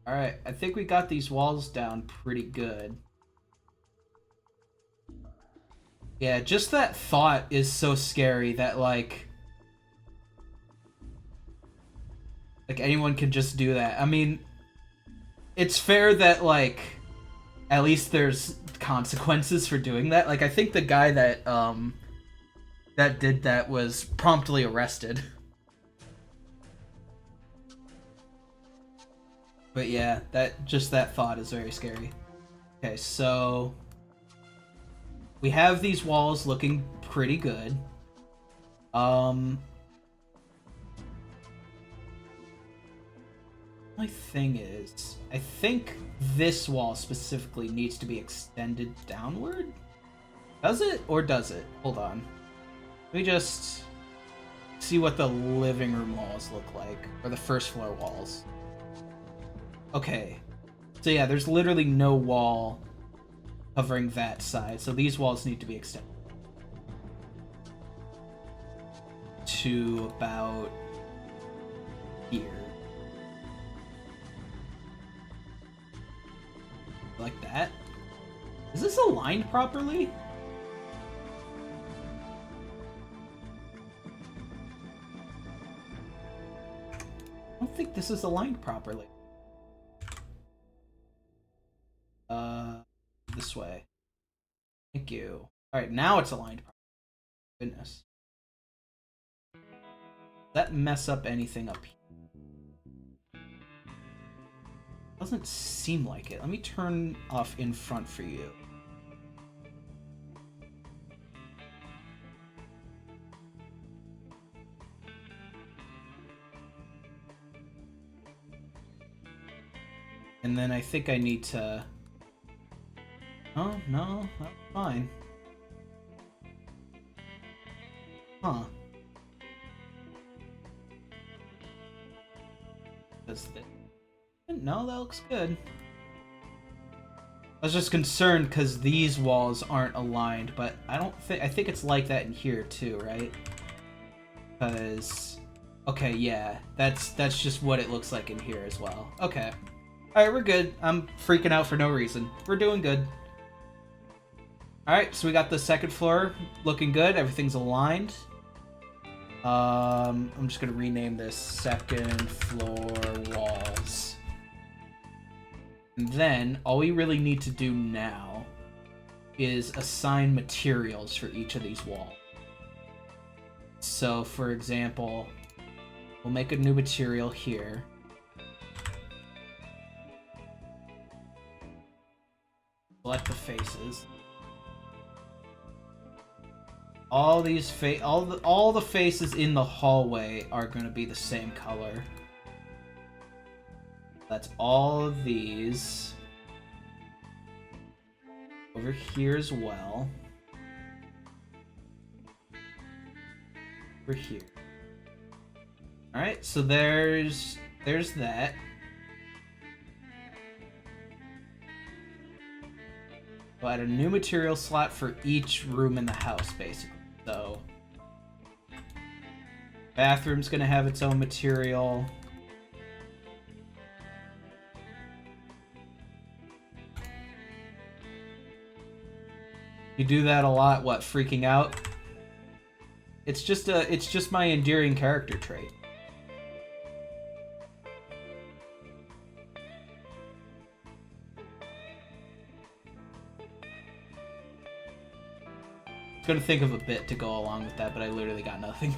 Alright, I think we got these walls down pretty good. Yeah, just that thought is so scary that, like anyone can just do that. I mean, it's fair that, like, at least there's consequences for doing that. Like, I think the guy that did that was promptly arrested. But yeah, that thought is very scary. Okay, so we have these walls looking pretty good. My thing is, I think this wall specifically needs to be extended downward. Does it or does it? Hold on. Let me just see what the living room walls look like, or the first floor walls. Okay. So yeah, there's literally no wall covering that side, so these walls need to be extended to about here. Like that. Is this aligned properly? I don't think this is aligned properly. This way. Thank you. Alright, now it's aligned properly. Goodness. Does that mess up anything up here? Doesn't seem like it. Let me turn off in front for you. And then I think I need to... Oh, no, that's fine. Huh. No, that looks good. I was just concerned because these walls aren't aligned, but I think it's like that in here too, right? Because, okay, yeah, that's just what it looks like in here as well. Okay. Alright, we're good. I'm freaking out for no reason. We're doing good. Alright, so we got the second floor looking good. Everything's aligned. I'm just gonna rename this second floor walls. And then, all we really need to do now is assign materials for each of these walls. So, for example, we'll make a new material here. Select the faces. All these all the faces in the hallway are going to be the same color. That's all of these. Over here as well. Over here. Alright, so there's that. We'll add a new material slot for each room in the house, basically. So, bathroom's gonna have its own material. You do that a lot, what, freaking out? It's just my endearing character trait. I was gonna think of a bit to go along with that, but I literally got nothing.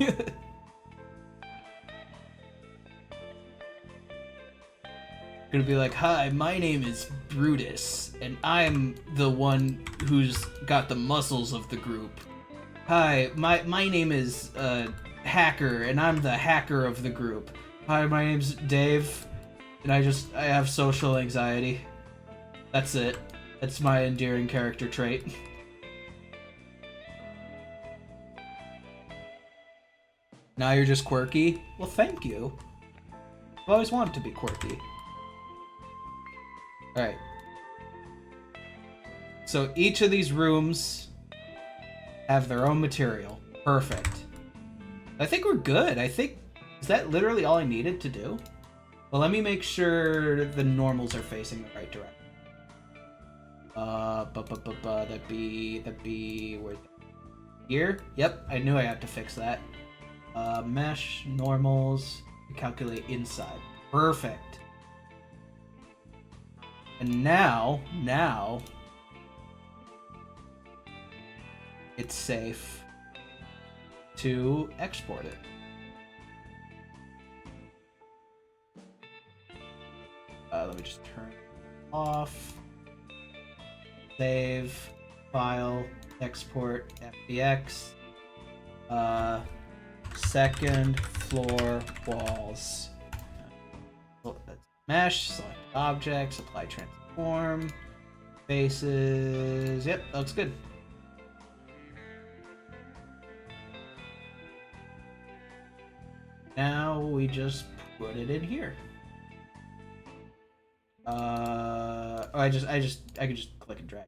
Gonna be like, hi, my name is Brutus, and I'm the one who's got the muscles of the group. Hi, my name is Hacker, and I'm the hacker of the group. Hi, my name's Dave, and I have social anxiety. That's it. That's my endearing character trait. Now you're just quirky? Well, thank you. I've always wanted to be quirky. Alright. So each of these rooms have their own material. Perfect. I think we're good. Is that literally all I needed to do? Well, let me make sure the normals are facing the right direction. That'd be where? Here? Yep, I knew I had to fix that. Mesh, normals, calculate inside. Perfect. And now, it's safe to export it. Let me just turn it off. Save, file, export, FBX. Second floor walls. Mesh, select objects, apply transform, faces. Yep, that looks good. Now we just put it in here. I could just click and drag.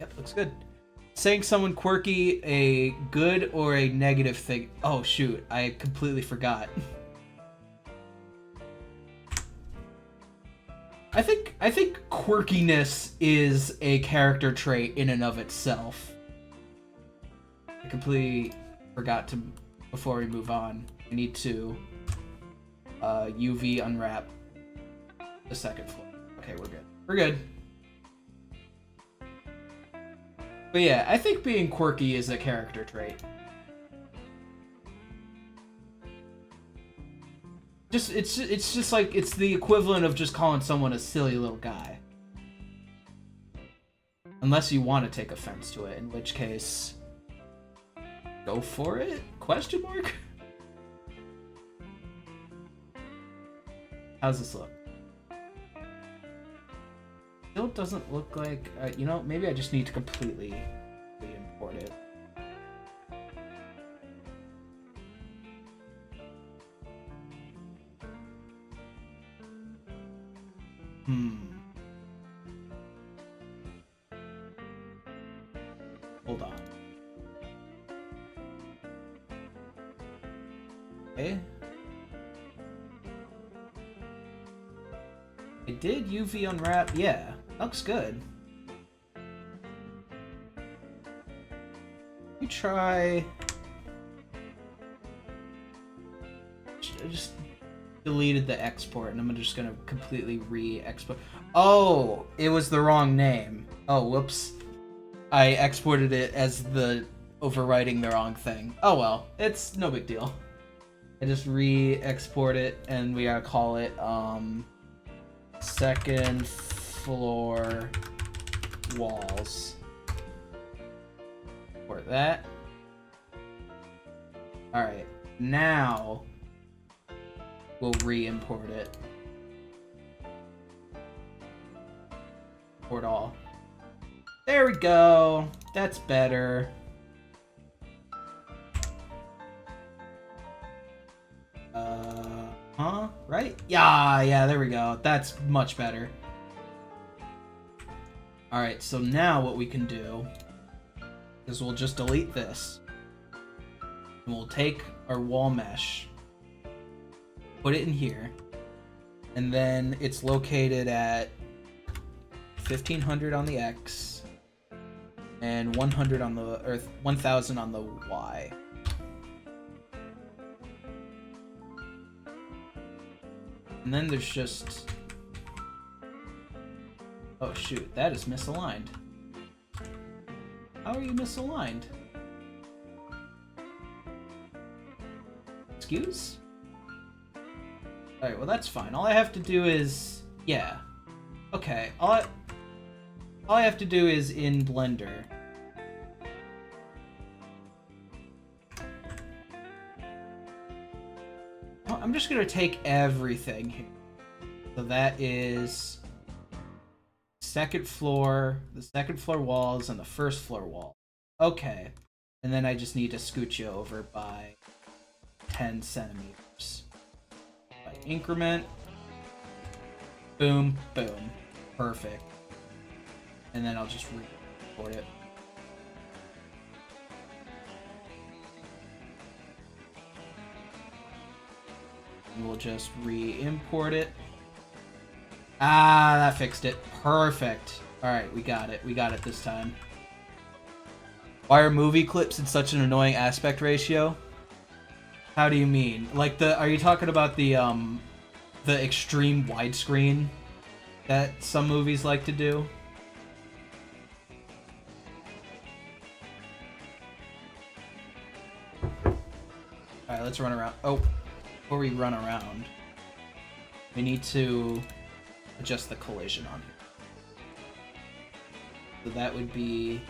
Yep, looks good. Saying someone quirky a good or a negative thing? Oh shoot, I completely forgot. I think quirkiness is a character trait in and of itself. I completely forgot to, before we move on, I need to UV unwrap the second floor. Okay, we're good. We're good. But yeah, I think being quirky is a character trait. It's just like, it's the equivalent of just calling someone a silly little guy. Unless you want to take offense to it, in which case, go for it? Question mark? How's this look? Still doesn't look like, you know, maybe I just need to completely import it. Okay. I did UV unwrap. Yeah, looks good. You try. I just deleted the export, and I'm just gonna completely re-export. Oh, it was the wrong name. Oh, whoops. I exported it as the overwriting the wrong thing. Oh well, it's no big deal. I just re-export it, and we gotta call it second floor walls. Import that. All right, now we'll re-import it. Import all. There we go. That's better. Right? Yeah, there we go. That's much better. Alright, so now what we can do is we'll just delete this. And we'll take our wall mesh, put it in here, and then it's located at 1500 on the X and 100 on the, or 1000 on the Y. And then there's just... Oh shoot, that is misaligned. How are you misaligned? Excuse? Alright, well that's fine. All I have to do is... Yeah. Okay, all I have to do is in Blender. I'm just gonna take everything here. So that is second floor, the second floor walls, and the first floor wall. Okay. And then I just need to scoot you over by 10 centimeters. By increment. Boom, boom. Perfect. And then I'll just re-import it. And we'll just re-import it. Ah, that fixed it. Perfect. Alright, we got it. We got it this time. Why are movie clips in such an annoying aspect ratio? How do you mean? Like are you talking about the extreme widescreen that some movies like to do? Alright, let's run around. Oh, before we run around, we need to adjust the collision on here. So that would be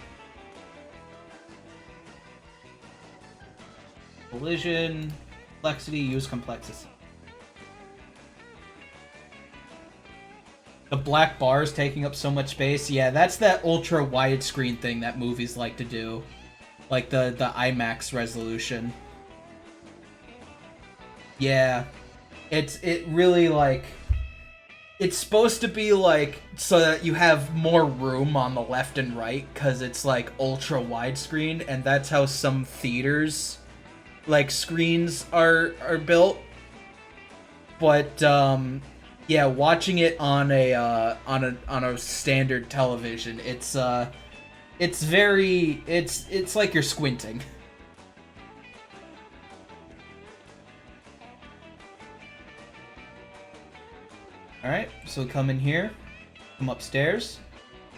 collision, complexity, use complexity. The black bar is taking up so much space. Yeah, that's that ultra widescreen thing that movies like to do. Like the IMAX resolution. Yeah. It really like... It's supposed to be like so that you have more room on the left and right because it's like ultra widescreen, and that's how some theaters like screens are built. But yeah, watching it on a standard television, it's very it's like you're squinting. Alright, so come in here, come upstairs.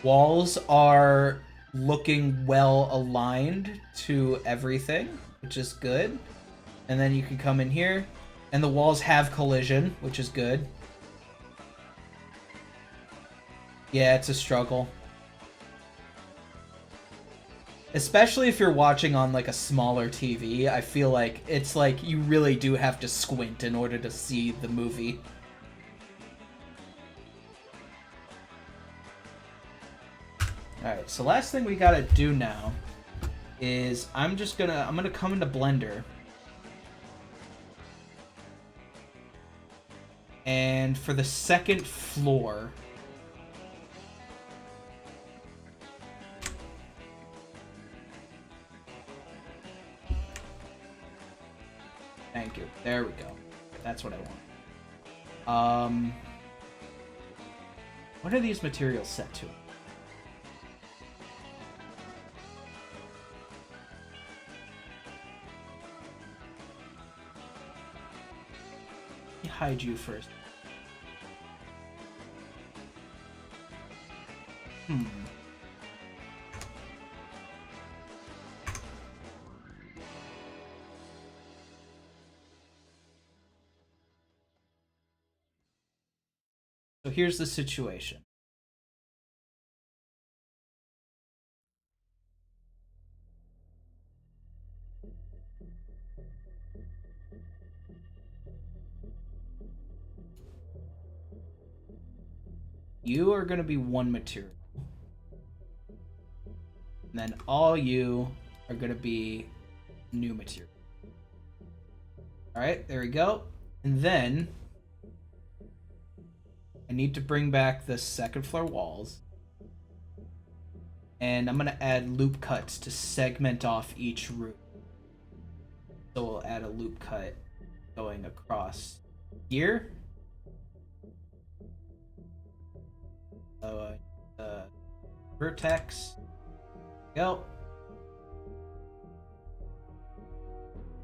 Walls are looking well aligned to everything, which is good. And then you can come in here, and the walls have collision, which is good. Yeah, it's a struggle. Especially if you're watching on like a smaller TV, I feel like it's like you really do have to squint in order to see the movie. Alright, so last thing we gotta do now is I'm gonna come into Blender. And for the second floor, Thank you. There we go. That's what I want. What are these materials set to? Let me hide you first. So here's the situation. You are going to be one material. And then all you are going to be new material. Alright, there we go. And then I need to bring back the second floor walls. And I'm going to add loop cuts to segment off each room. So we'll add a loop cut going across here. So vertex. Go.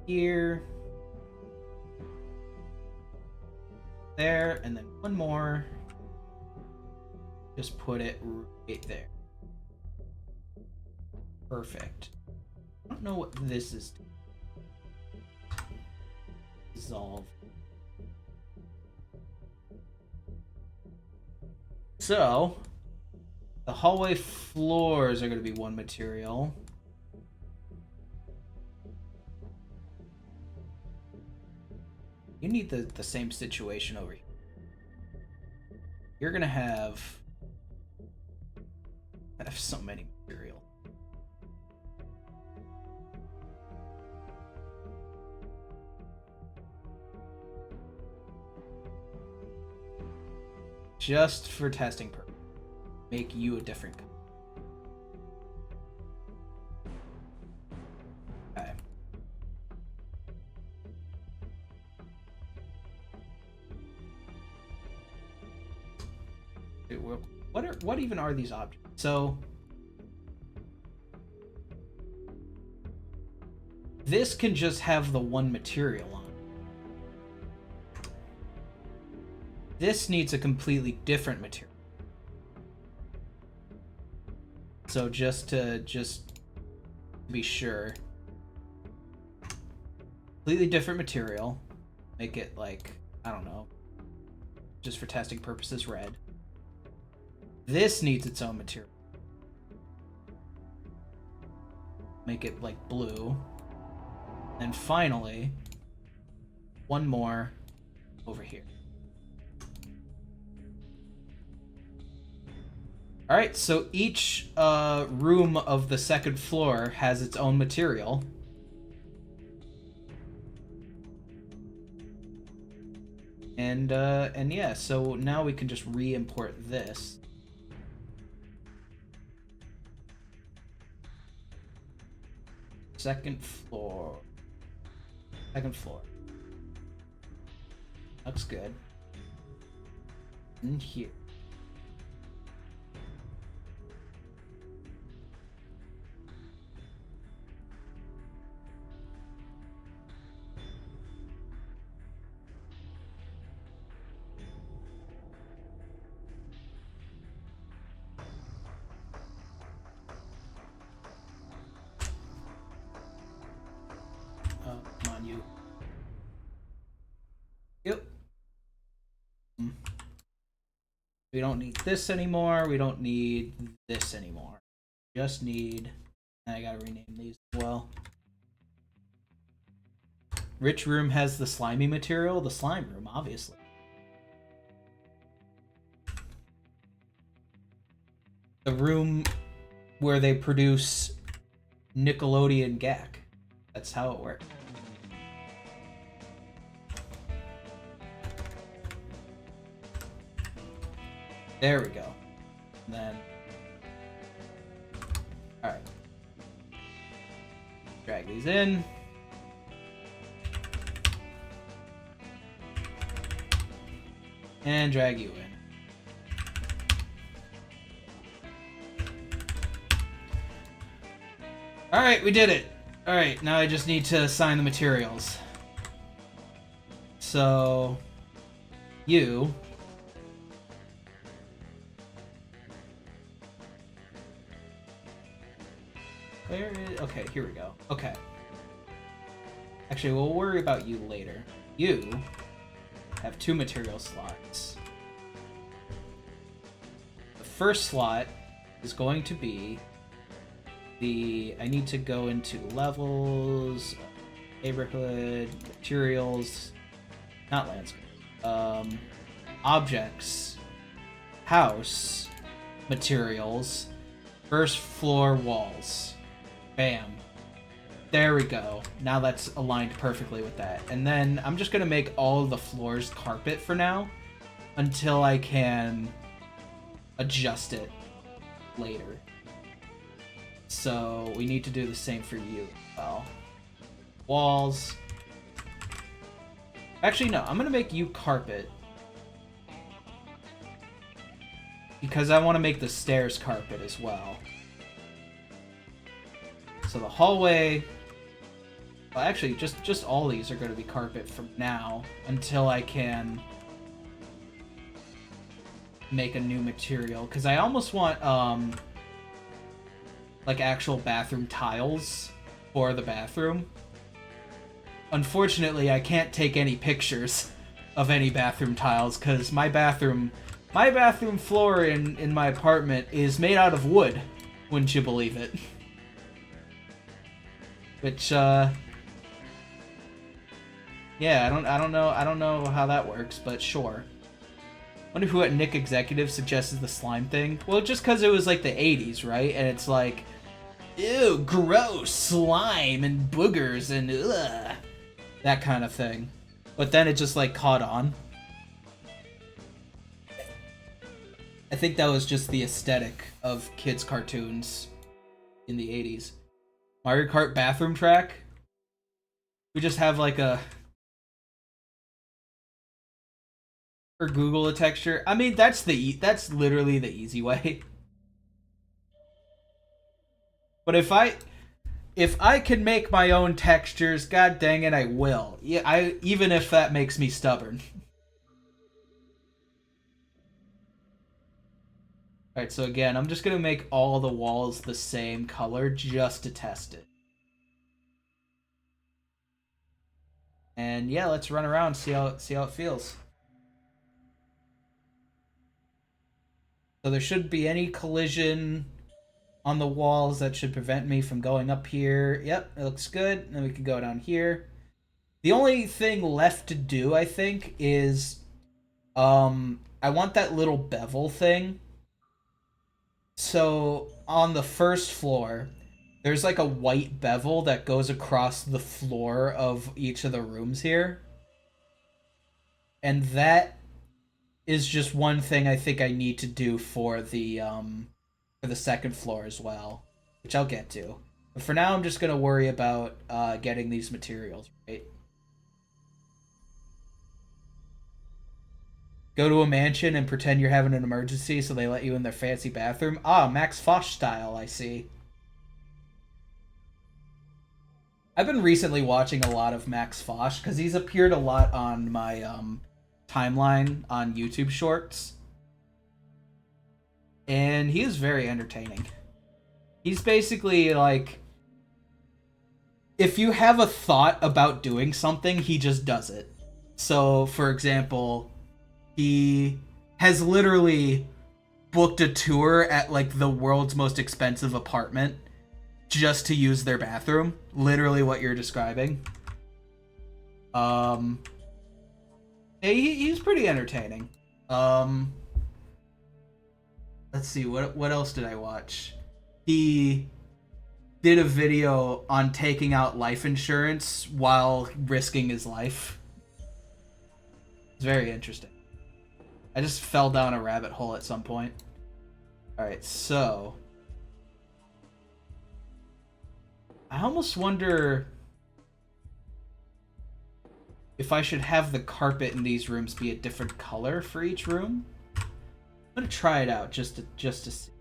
Here. There, and then one more. Just put it right there. Perfect. I don't know what this is. Dissolve. So, the hallway floors are going to be one material. You need the same situation over here. You're going to have so many material. Just for testing purposes. Make you a different color. Okay. What even are these objects? So this can just have the one material on it. This needs a completely different material. So just to be sure, completely different material. Make it like, I don't know, just for testing purposes, red. This needs its own material. Make it like blue. And finally, one more over here. Alright, so each room of the second floor has its own material. And yeah, so now we can just re-import this. Second floor. Second floor. Looks good. In here. Come on, you. Yep. We don't need this anymore. We don't need this anymore. Just need... I gotta rename these as well. Rich room has the slimy material. The slime room, obviously. The room where they produce Nickelodeon Gak. That's how it works. There we go. And then... Alright. Drag these in. And drag you in. Alright, we did it. Alright, now I just need to assign the materials. So... you... Where is... Okay, here we go. Okay. Actually, we'll worry about you later. You have 2 material slots. The first slot is going to be the... I need to go into levels, neighborhood, materials, not landscape, objects, house, materials, first floor walls. Bam. There we go. Now that's aligned perfectly with that. And then I'm just going to make all of the floors carpet for now until I can adjust it later. So we need to do the same for you as well. Walls. Actually, no. I'm going to make you carpet. Because I want to make the stairs carpet as well. So the hallway... Well, actually, just all these are going to be carpet from now until I can make a new material. Because I almost want, like, actual bathroom tiles for the bathroom. Unfortunately, I can't take any pictures of any bathroom tiles because my bathroom floor in my apartment is made out of wood. Wouldn't you believe it? Which, yeah, I don't know how that works, but sure. Wonder who at Nick Executive suggested the slime thing. Well, just because it was like the 80s, right? And it's like, ew, gross, slime and boogers and ugh, that kind of thing. But then it just like caught on. I think that was just the aesthetic of kids' cartoons in the 80s. Mario Kart bathroom track? We just have like a... Or Google a texture. I mean, that's literally the easy way. But if I can make my own textures, god dang it, I will. Yeah, even if that makes me stubborn. Alright, so again, I'm just gonna make all the walls the same color just to test it. And yeah, let's run around, see how it feels. So there shouldn't be any collision on the walls that should prevent me from going up here. Yep, it looks good. And then we can go down here. The only thing left to do, I think, is I want that little bevel thing. So on the first floor, there's like a white bevel that goes across the floor of each of the rooms here. And that is just one thing I think I need to do for the second floor as well, which I'll get to. But for now, I'm just gonna worry about getting these materials right. Go to a mansion and pretend you're having an emergency, so they let you in their fancy bathroom. Ah, Max Fosh style, I see. I've been recently watching a lot of Max Fosh because he's appeared a lot on my timeline on YouTube Shorts. And he is very entertaining. He's basically like, if you have a thought about doing something, he just does it. So, for example, he has literally booked a tour at like the world's most expensive apartment just to use their bathroom. Literally what you're describing. He's pretty entertaining. Let's see, what else did I watch? He did a video on taking out life insurance while risking his life. It's very interesting. I just fell down a rabbit hole at some point. Alright, so... I almost wonder... if I should have the carpet in these rooms be a different color for each room. I'm gonna try it out just to see.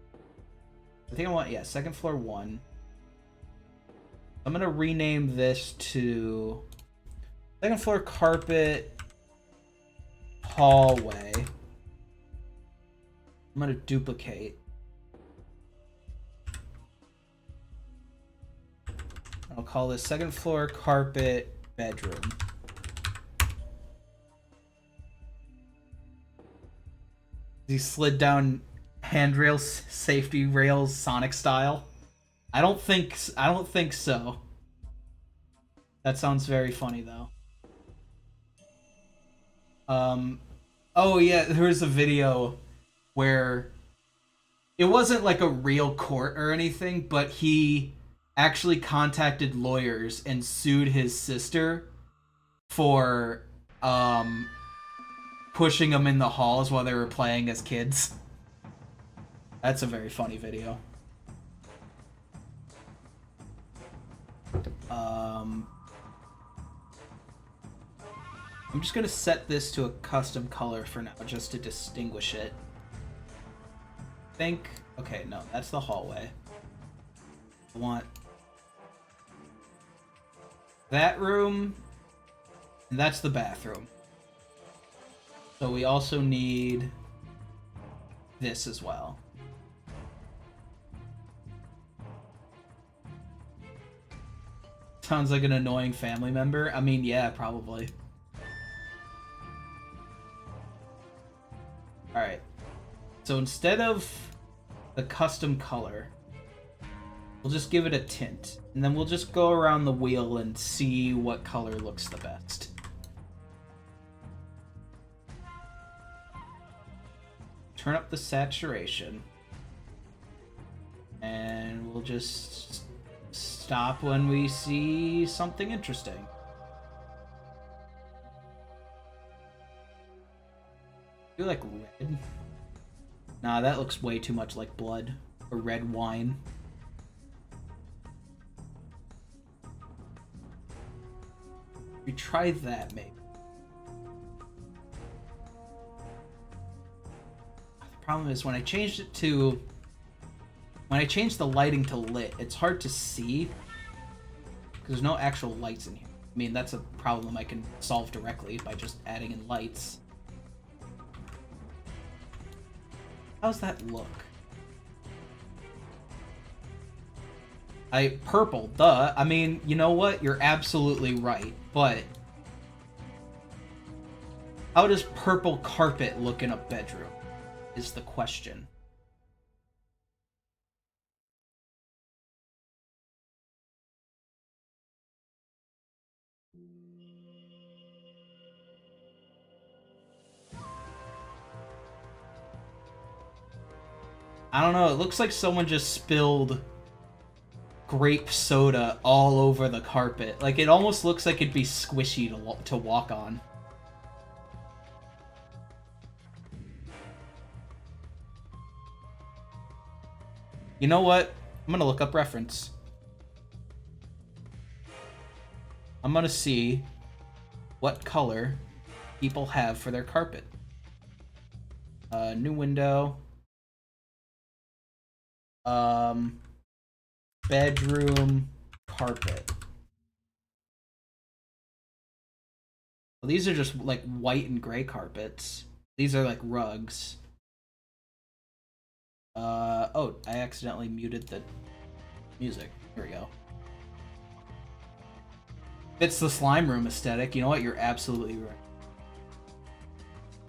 I think I want, yeah, second floor 1. I'm gonna rename this to second floor carpet hallway. I'm gonna duplicate. I'll call this second floor carpet bedroom. He slid down handrails, safety rails, Sonic style. I don't think so. That sounds very funny though. Oh yeah, there was a video where it wasn't like a real court or anything, but he actually contacted lawyers and sued his sister for pushing them in the halls while they were playing as kids. That's a very funny video. I'm just gonna set this to a custom color for now, just to distinguish it. Okay, no, that's the hallway. I want that room, and that's the bathroom. So we also need this as well. Sounds like an annoying family member. I mean, yeah, probably. Alright. So instead of the custom color, we'll just give it a tint. And then we'll just go around the wheel and see what color looks the best. Turn up the saturation. And we'll just stop when we see something interesting. I feel like red. Nah, that looks way too much like blood or red wine. We try that maybe. The problem is when I changed the lighting to lit, it's hard to see because there's no actual lights in here. I mean, that's a problem I can solve directly by just adding in lights. How's that look? Purple, duh. I mean, you know what? You're absolutely right, but how does purple carpet look in a bedroom is the question. I don't know, it looks like someone just spilled grape soda all over the carpet. Like, it almost looks like it'd be squishy to walk on. You know what? I'm gonna look up reference. I'm gonna see what color people have for their carpet. New window. Bedroom carpet. Well, these are just like white and gray carpets. These are like rugs. Oh, I accidentally muted the music. Here we go. It's the slime room aesthetic. You know what? You're absolutely right.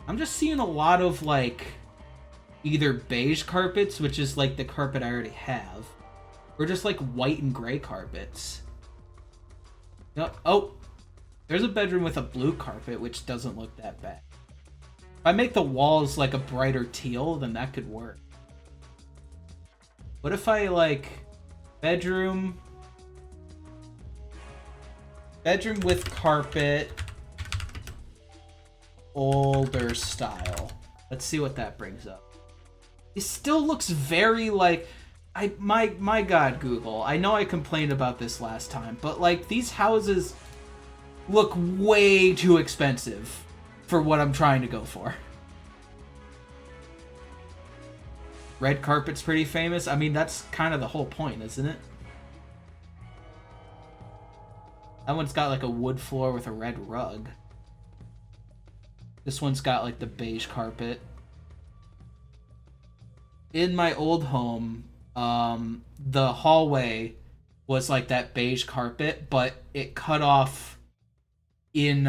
I'm just seeing a lot of like either beige carpets, which is like the carpet I already have, or just like white and gray carpets. You know, oh, there's a bedroom with a blue carpet, which doesn't look that bad. If I make the walls like a brighter teal, then that could work. What if I like bedroom with carpet, older style? Let's see what that brings up. It still looks very like my god, Google. I know I complained about this last time, but like these houses look way too expensive for what I'm trying to go for. Red carpet's pretty famous. I mean, that's kind of the whole point, isn't it? That one's got like a wood floor with a red rug. This one's got like the beige carpet. In my old home, the hallway was like that beige carpet, but it cut off in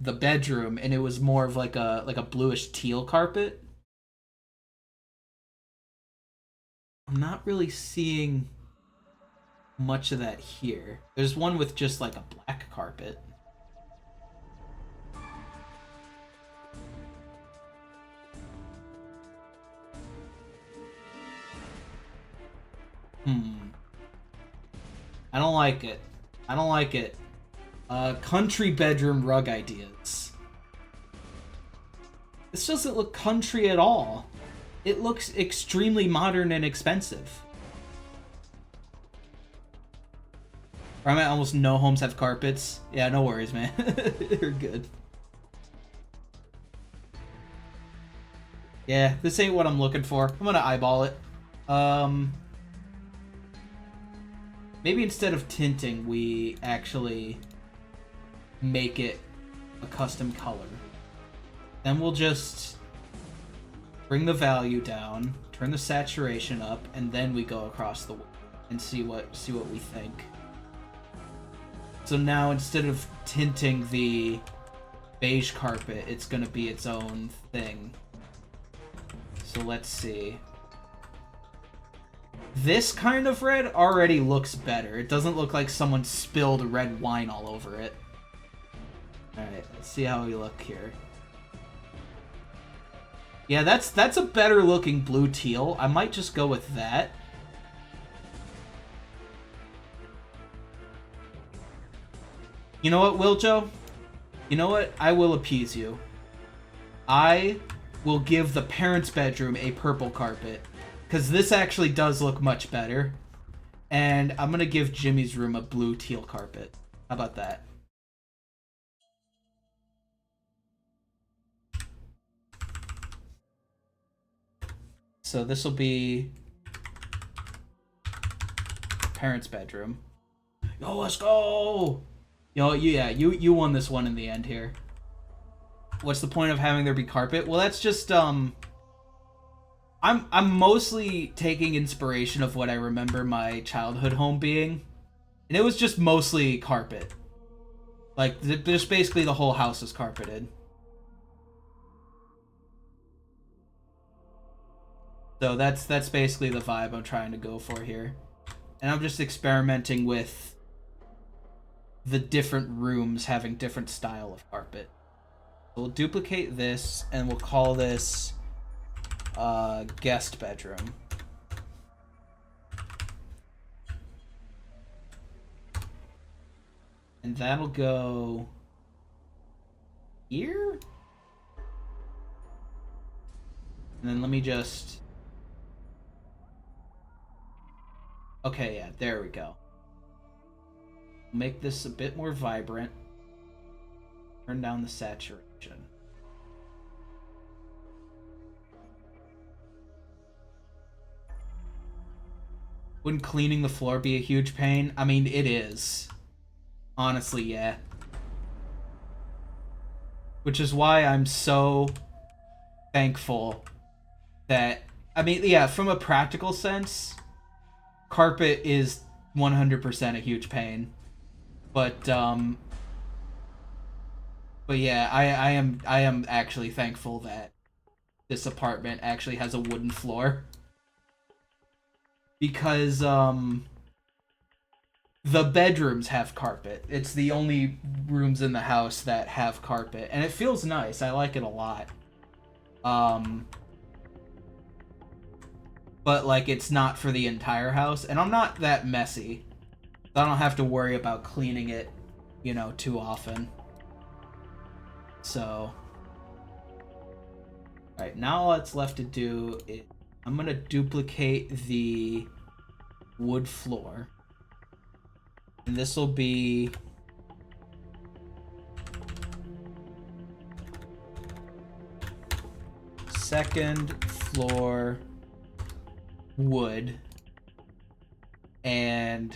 the bedroom, and it was more of like a bluish teal carpet. I'm not really seeing much of that here. There's one with just like a black carpet. I don't like it. I don't like it. Country bedroom rug ideas. This doesn't look country at all. It looks extremely modern and expensive. I'm at almost no homes have carpets. Yeah, no worries, man. You're good. Yeah, this ain't what I'm looking for. I'm gonna eyeball it. Maybe instead of tinting, we actually make it a custom color. Then we'll just bring the value down, turn the saturation up, and then we go across the wall and see what we think. So now instead of tinting the beige carpet, it's gonna be its own thing. So let's see. This kind of red already looks better. It doesn't look like someone spilled red wine all over it. Alright, let's see how we look here. Yeah, that's a better looking blue teal. I might just go with that. You know what, Wiljo? You know what? I will appease you. I will give the parents' bedroom a purple carpet. Because this actually does look much better. And I'm going to give Jimmy's room a blue teal carpet. How about that? So this will be parents' bedroom. Yo, let's go! Yo, you won this one in the end here. What's the point of having there be carpet? Well, that's just I'm mostly taking inspiration of what I remember my childhood home being. And it was just mostly carpet. Like, just basically the whole house is carpeted. So that's basically the vibe I'm trying to go for here. And I'm just experimenting with the different rooms having different style of carpet. So we'll duplicate this, and we'll call this guest bedroom. And that'll go here. And then let me just... Okay, yeah, there we go. Make this a bit more vibrant. Turn down the saturation. Wouldn't cleaning the floor be a huge pain? I mean, it is. Honestly, yeah. Which is why I'm so thankful that... I mean, yeah, from a practical sense, carpet is 100% a huge pain. But yeah, I am actually thankful that this apartment actually has a wooden floor. Because the bedrooms have carpet. It's the only rooms in the house that have carpet, and it feels nice. I like it a lot. But like, it's not for the entire house, and I'm not that messy. So I don't have to worry about cleaning it, you know, too often. So, alright, now all that's left to do is I'm gonna duplicate the wood floor. And this will be second floor wood, and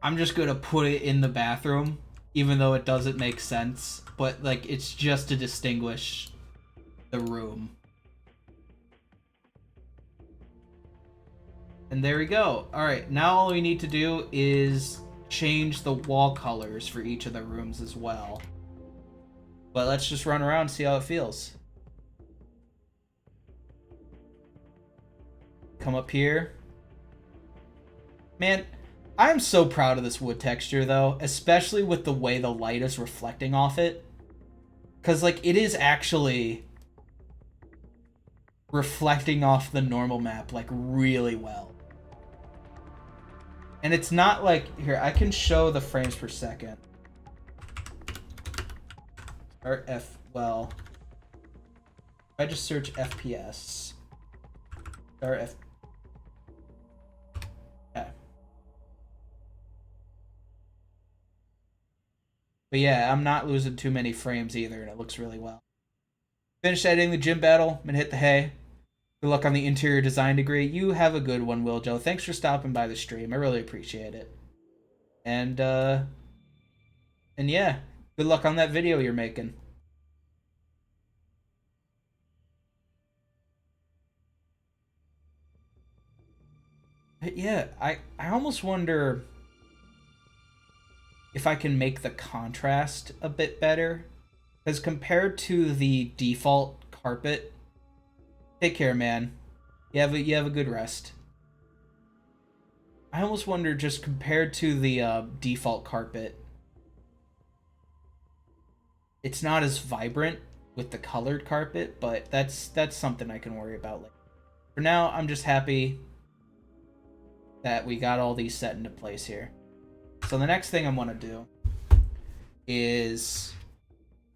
I'm just gonna put it in the bathroom, even though it doesn't make sense, but like it's just to distinguish the room. And there we go. Alright, now all we need to do is change the wall colors for each of the rooms as well. But let's just run around and see how it feels. Come up here. Man, I'm so proud of this wood texture though, especially with the way the light is reflecting off it. Because like it is actually reflecting off the normal map like really well. And it's not like, here, I can show the frames per second. Or well, if I just search FPS. Or okay. But yeah, I'm not losing too many frames either, and it looks really well. Finished editing the gym battle. I'm gonna hit the hay. Good luck on the interior design degree. You have a good one, Will Joe. Thanks for stopping by the stream. I really appreciate it. And yeah, good luck on that video you're making. Yeah, I almost wonder if I can make the contrast a bit better. Because compared to the default carpet, take care, man. You have a good rest. I almost wonder, just compared to the default carpet, it's not as vibrant with the colored carpet, but that's something I can worry about later. For now, I'm just happy that we got all these set into place here. So the next thing I want to do is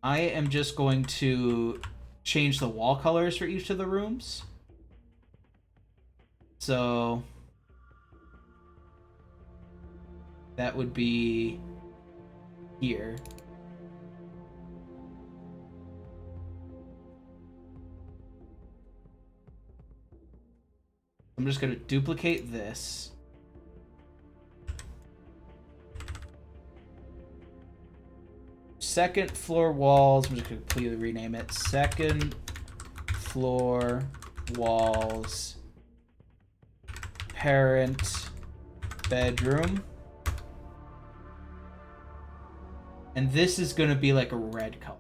I am just going to change the wall colors for each of the rooms. So that would be here. I'm just going to duplicate this. Second floor walls, I'm just going to completely rename it. Second floor walls, parent bedroom. And this is going to be like a red color.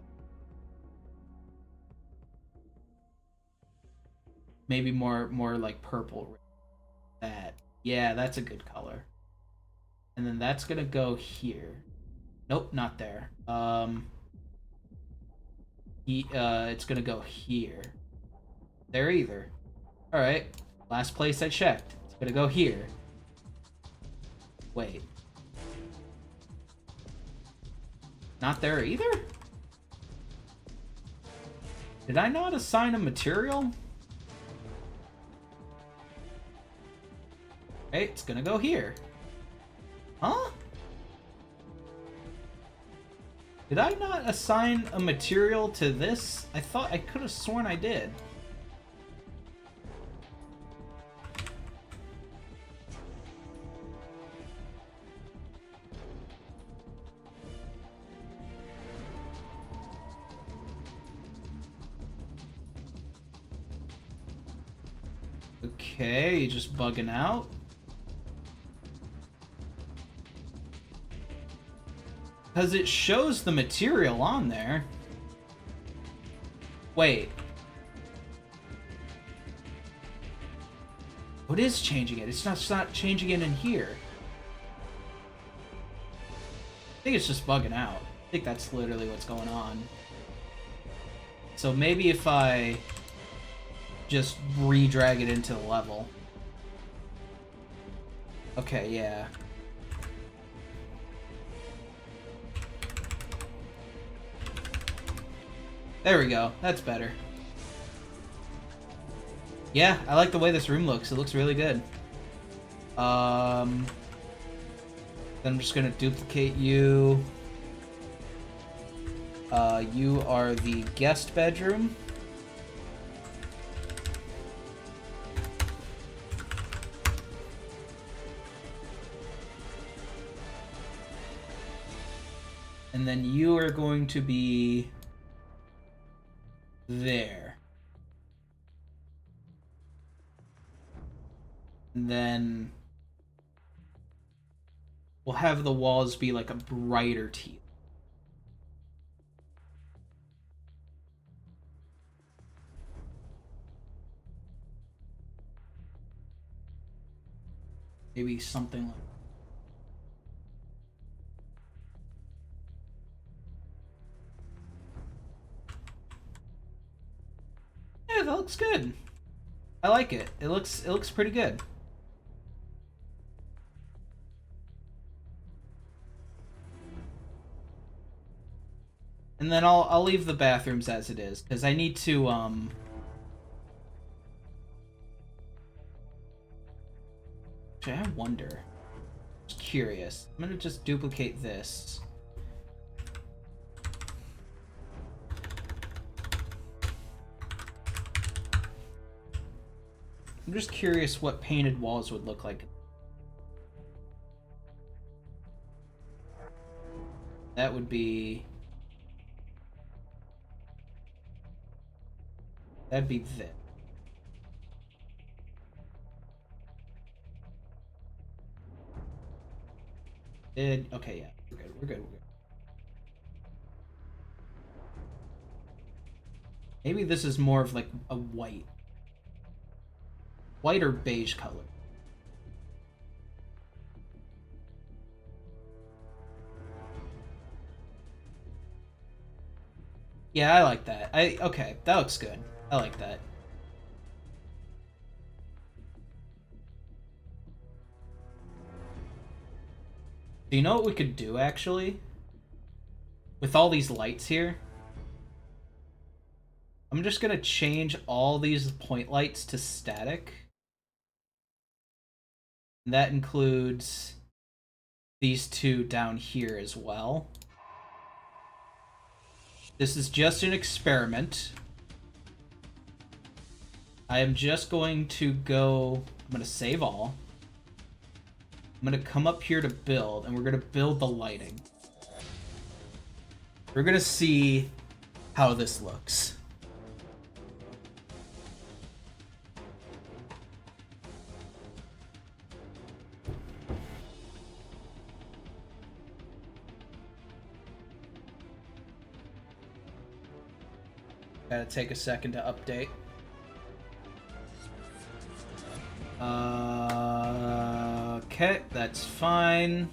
Maybe more like purple. That. Yeah, that's a good color. And then that's going to go here. Nope, not there. It's gonna go here. There either. Alright. Last place I checked. It's gonna go here. Wait. Not there either? Did I not assign a material? Okay, it's gonna go here. Huh? Did I not assign a material to this? I thought I could have sworn I did. Okay, you just bugging out. Because it shows the material on there. Wait. What is changing it? It's not changing it in here. I think it's just bugging out. I think that's literally what's going on. So maybe if I just re-drag it into the level. Okay, yeah. There we go. That's better. Yeah, I like the way this room looks. It looks really good. Then I'm just gonna duplicate you. You are the guest bedroom. And then you are going to be there. And then we'll have the walls be like a brighter teal. Maybe something like that. Yeah, that looks good. I like it. It looks pretty good. And then I'll leave the bathrooms as it is, because I need to actually, I wonder. Just curious. I'm gonna just duplicate this. I'm just curious what painted walls would look like. That would be... That'd be this. Okay, yeah. We're good, we're good, we're good. Maybe this is more of like a white. White or beige color. Yeah, I like that. Okay, that looks good. I like that. Do you know what we could do, actually? With all these lights here? I'm just gonna change all these point lights to static. And that includes these two down here as well. This is just an experiment. I am just going to go... I'm gonna save all. I'm gonna come up here to build, and we're gonna build the lighting. We're gonna see how this looks. Gotta take a second to update. Okay, that's fine.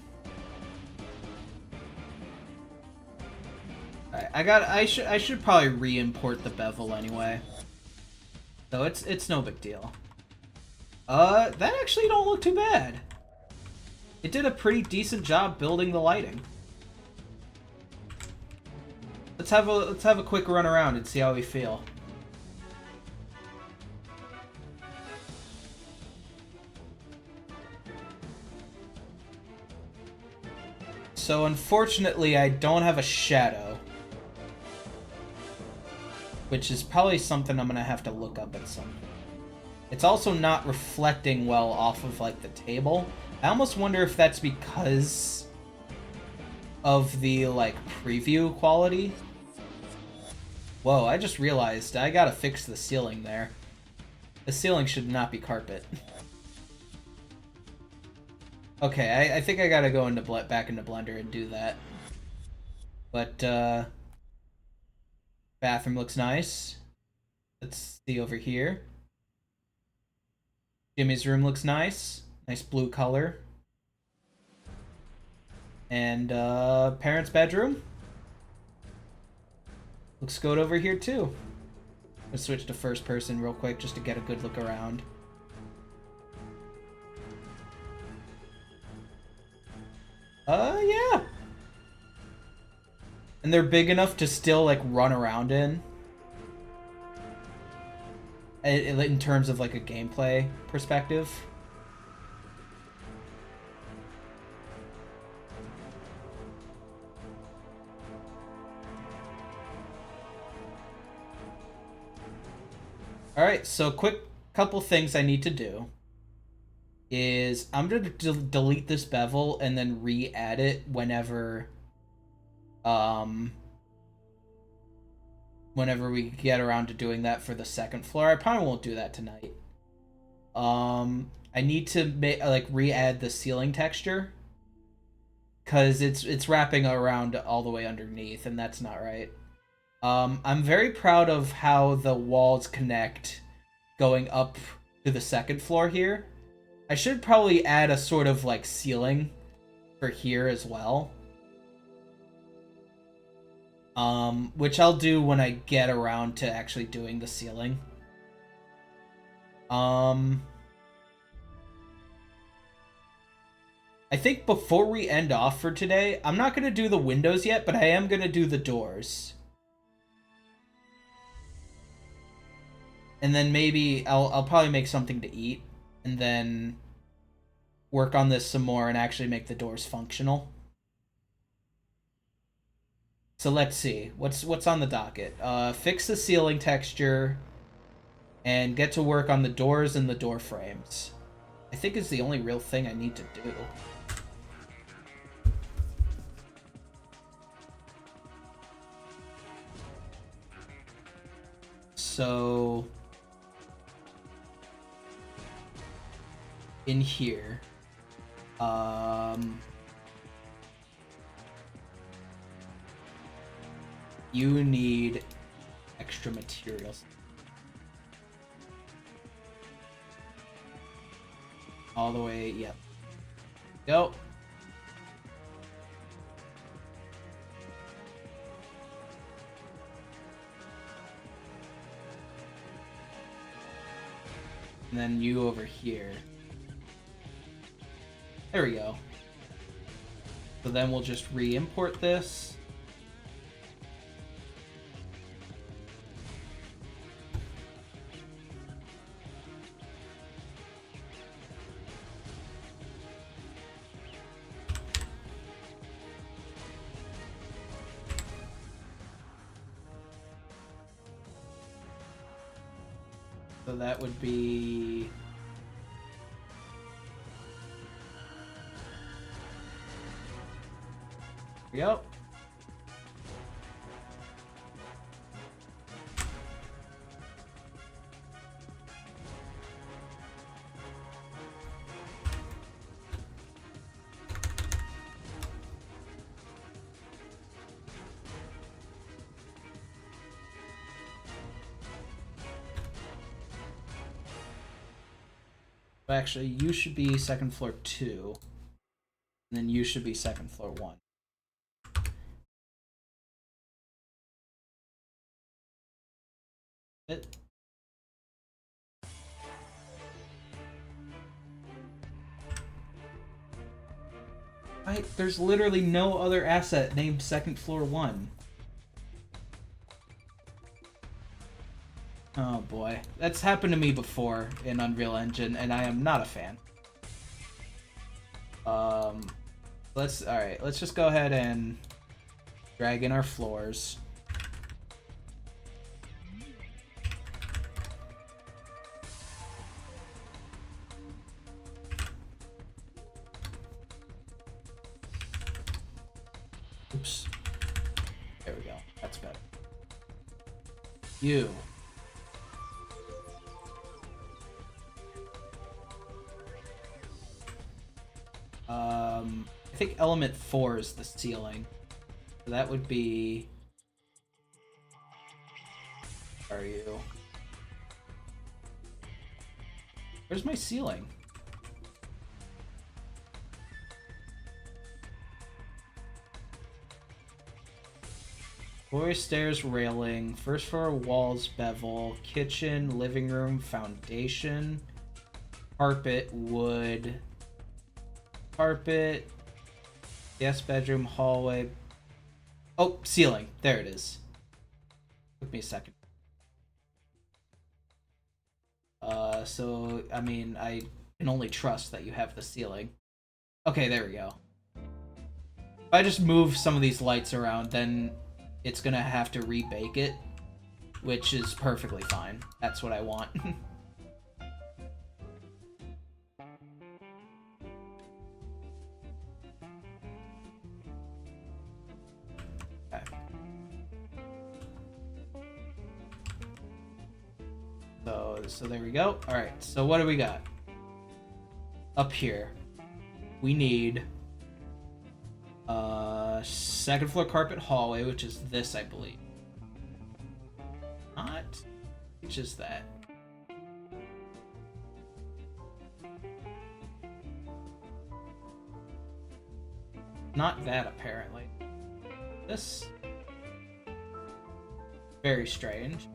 Alright, I should probably re-import the bevel anyway. So it's no big deal. That actually don't look too bad. It did a pretty decent job building the lighting. Let's have a quick run around and see how we feel. So unfortunately, I don't have a shadow, which is probably something I'm gonna have to look up at some point. It's also not reflecting well off of like the table. I almost wonder if that's because of the like preview quality. Whoa, I just realized I gotta fix the ceiling there. The ceiling should not be carpet. Okay, I think I gotta go into back into Blender and do that. But, bathroom looks nice. Let's see over here. Jimmy's room looks nice. Nice blue color. And, parents' bedroom. Looks good over here, too. Let's switch to first person real quick just to get a good look around. Yeah. And they're big enough to still, like, run around in terms of, like, a gameplay perspective. Alright, so quick couple things I need to do is I'm going to delete this bevel and then re-add it um whenever we get around to doing that for the second floor. I probably won't do that tonight. I need to re-add the ceiling texture because it's wrapping around all the way underneath, and that's not right. I'm very proud of how the walls connect going up to the second floor here. I should probably add a sort of like ceiling for here as well. Which I'll do when I get around to actually doing the ceiling. I think before we end off for today, I'm not going to do the windows yet, but I am going to do the doors. And then maybe I'll probably make something to eat and then work on this some more and actually make the doors functional. So let's see. What's on the docket? Fix the ceiling texture and get to work on the doors and the door frames. I think is the only real thing I need to do. So in here, you need extra materials. All the way, yep. Go. And then you over here. There we go. So then we'll just re-import this. So that would be... Here we go. Actually, you should be second floor 2. And then you should be second floor 1. There's literally no other asset named second floor 1. Oh boy. That's happened to me before in Unreal Engine, and I am not a fan. Alright, let's just go ahead and drag in our floors. Oops. There we go. That's better. You. I think element 4 is the ceiling. So that would be... Where are you? Where's my ceiling? Floor, stairs, railing, first floor walls, bevel, kitchen, living room, foundation, carpet, wood, carpet, guest bedroom, hallway. Oh, ceiling. There it is. Took me a second. So, I mean, I can only trust that you have the ceiling. Okay, there we go. If I just move some of these lights around, then it's gonna have to rebake it. which is perfectly fine. That's what I want. Okay. So there we go. All right, so what do we got? Up here, we need second floor carpet hallway, which is this, I believe. Not, which is that? Not that, apparently. This? Very strange.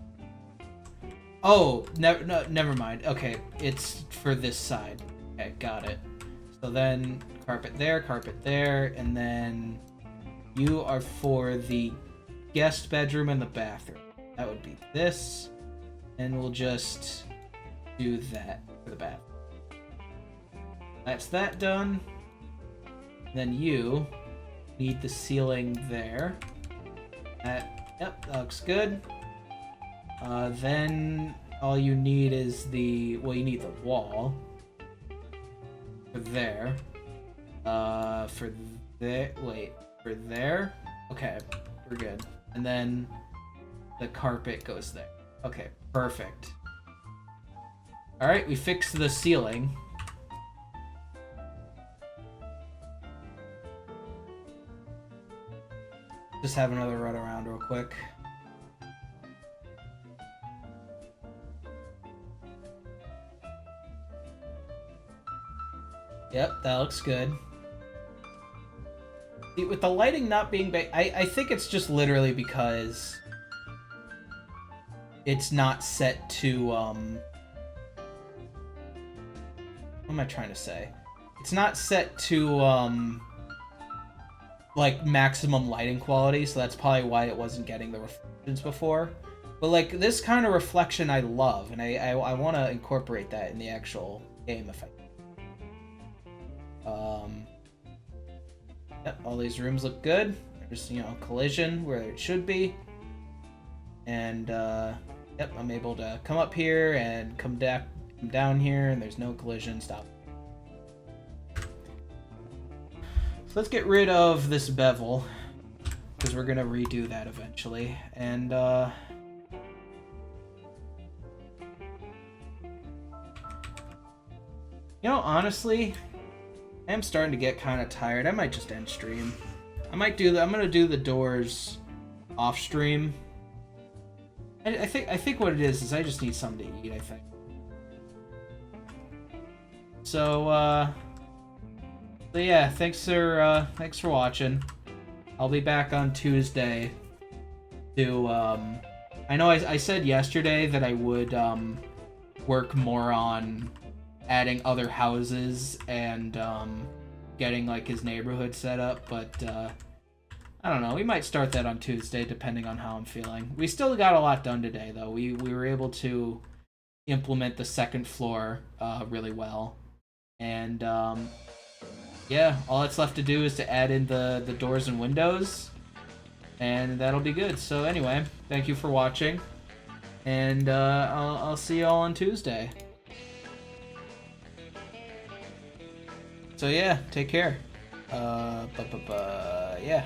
Oh, never mind. Okay, it's for this side. Okay, got it. So then carpet there, and then you are for the guest bedroom and the bathroom. That would be this, and we'll just do that for the bathroom. That's that done. Then you need the ceiling there. Yep, that looks good. Then all you need is you need the wall for there. For there? Okay, we're good. And then the carpet goes there. Okay, perfect. Alright, we fixed the ceiling. Just have another run around real quick. Yep, that looks good. See, with the lighting not being I think it's just literally because it's not set to, what am I trying to say? It's not set to, like, maximum lighting quality, so that's probably why it wasn't getting the reflections before. But, like, this kind of reflection I love, and I want to incorporate that in the actual game if I can. Yep, all these rooms look good. There's, collision where it should be. And, yep, I'm able to come up here and come down here, and there's no collision. Stop. So let's get rid of this bevel, because we're going to redo that eventually. And, honestly, I am starting to get kind of tired. I might just end stream. I'm gonna do the doors off stream. I think what it is I just need something to eat, I think. So yeah, thanks for watching. I'll be back on Tuesday to I know I said yesterday that I would work more on adding other houses and getting like his neighborhood set up, but I don't know, we might start that on Tuesday depending on how I'm feeling. We still got a lot done today though. We were able to implement the second floor really well, and yeah, all that's left to do is to add in the doors and windows, and that'll be good. So anyway, thank you for watching, and I'll see you all on Tuesday. So yeah, take care. Yeah.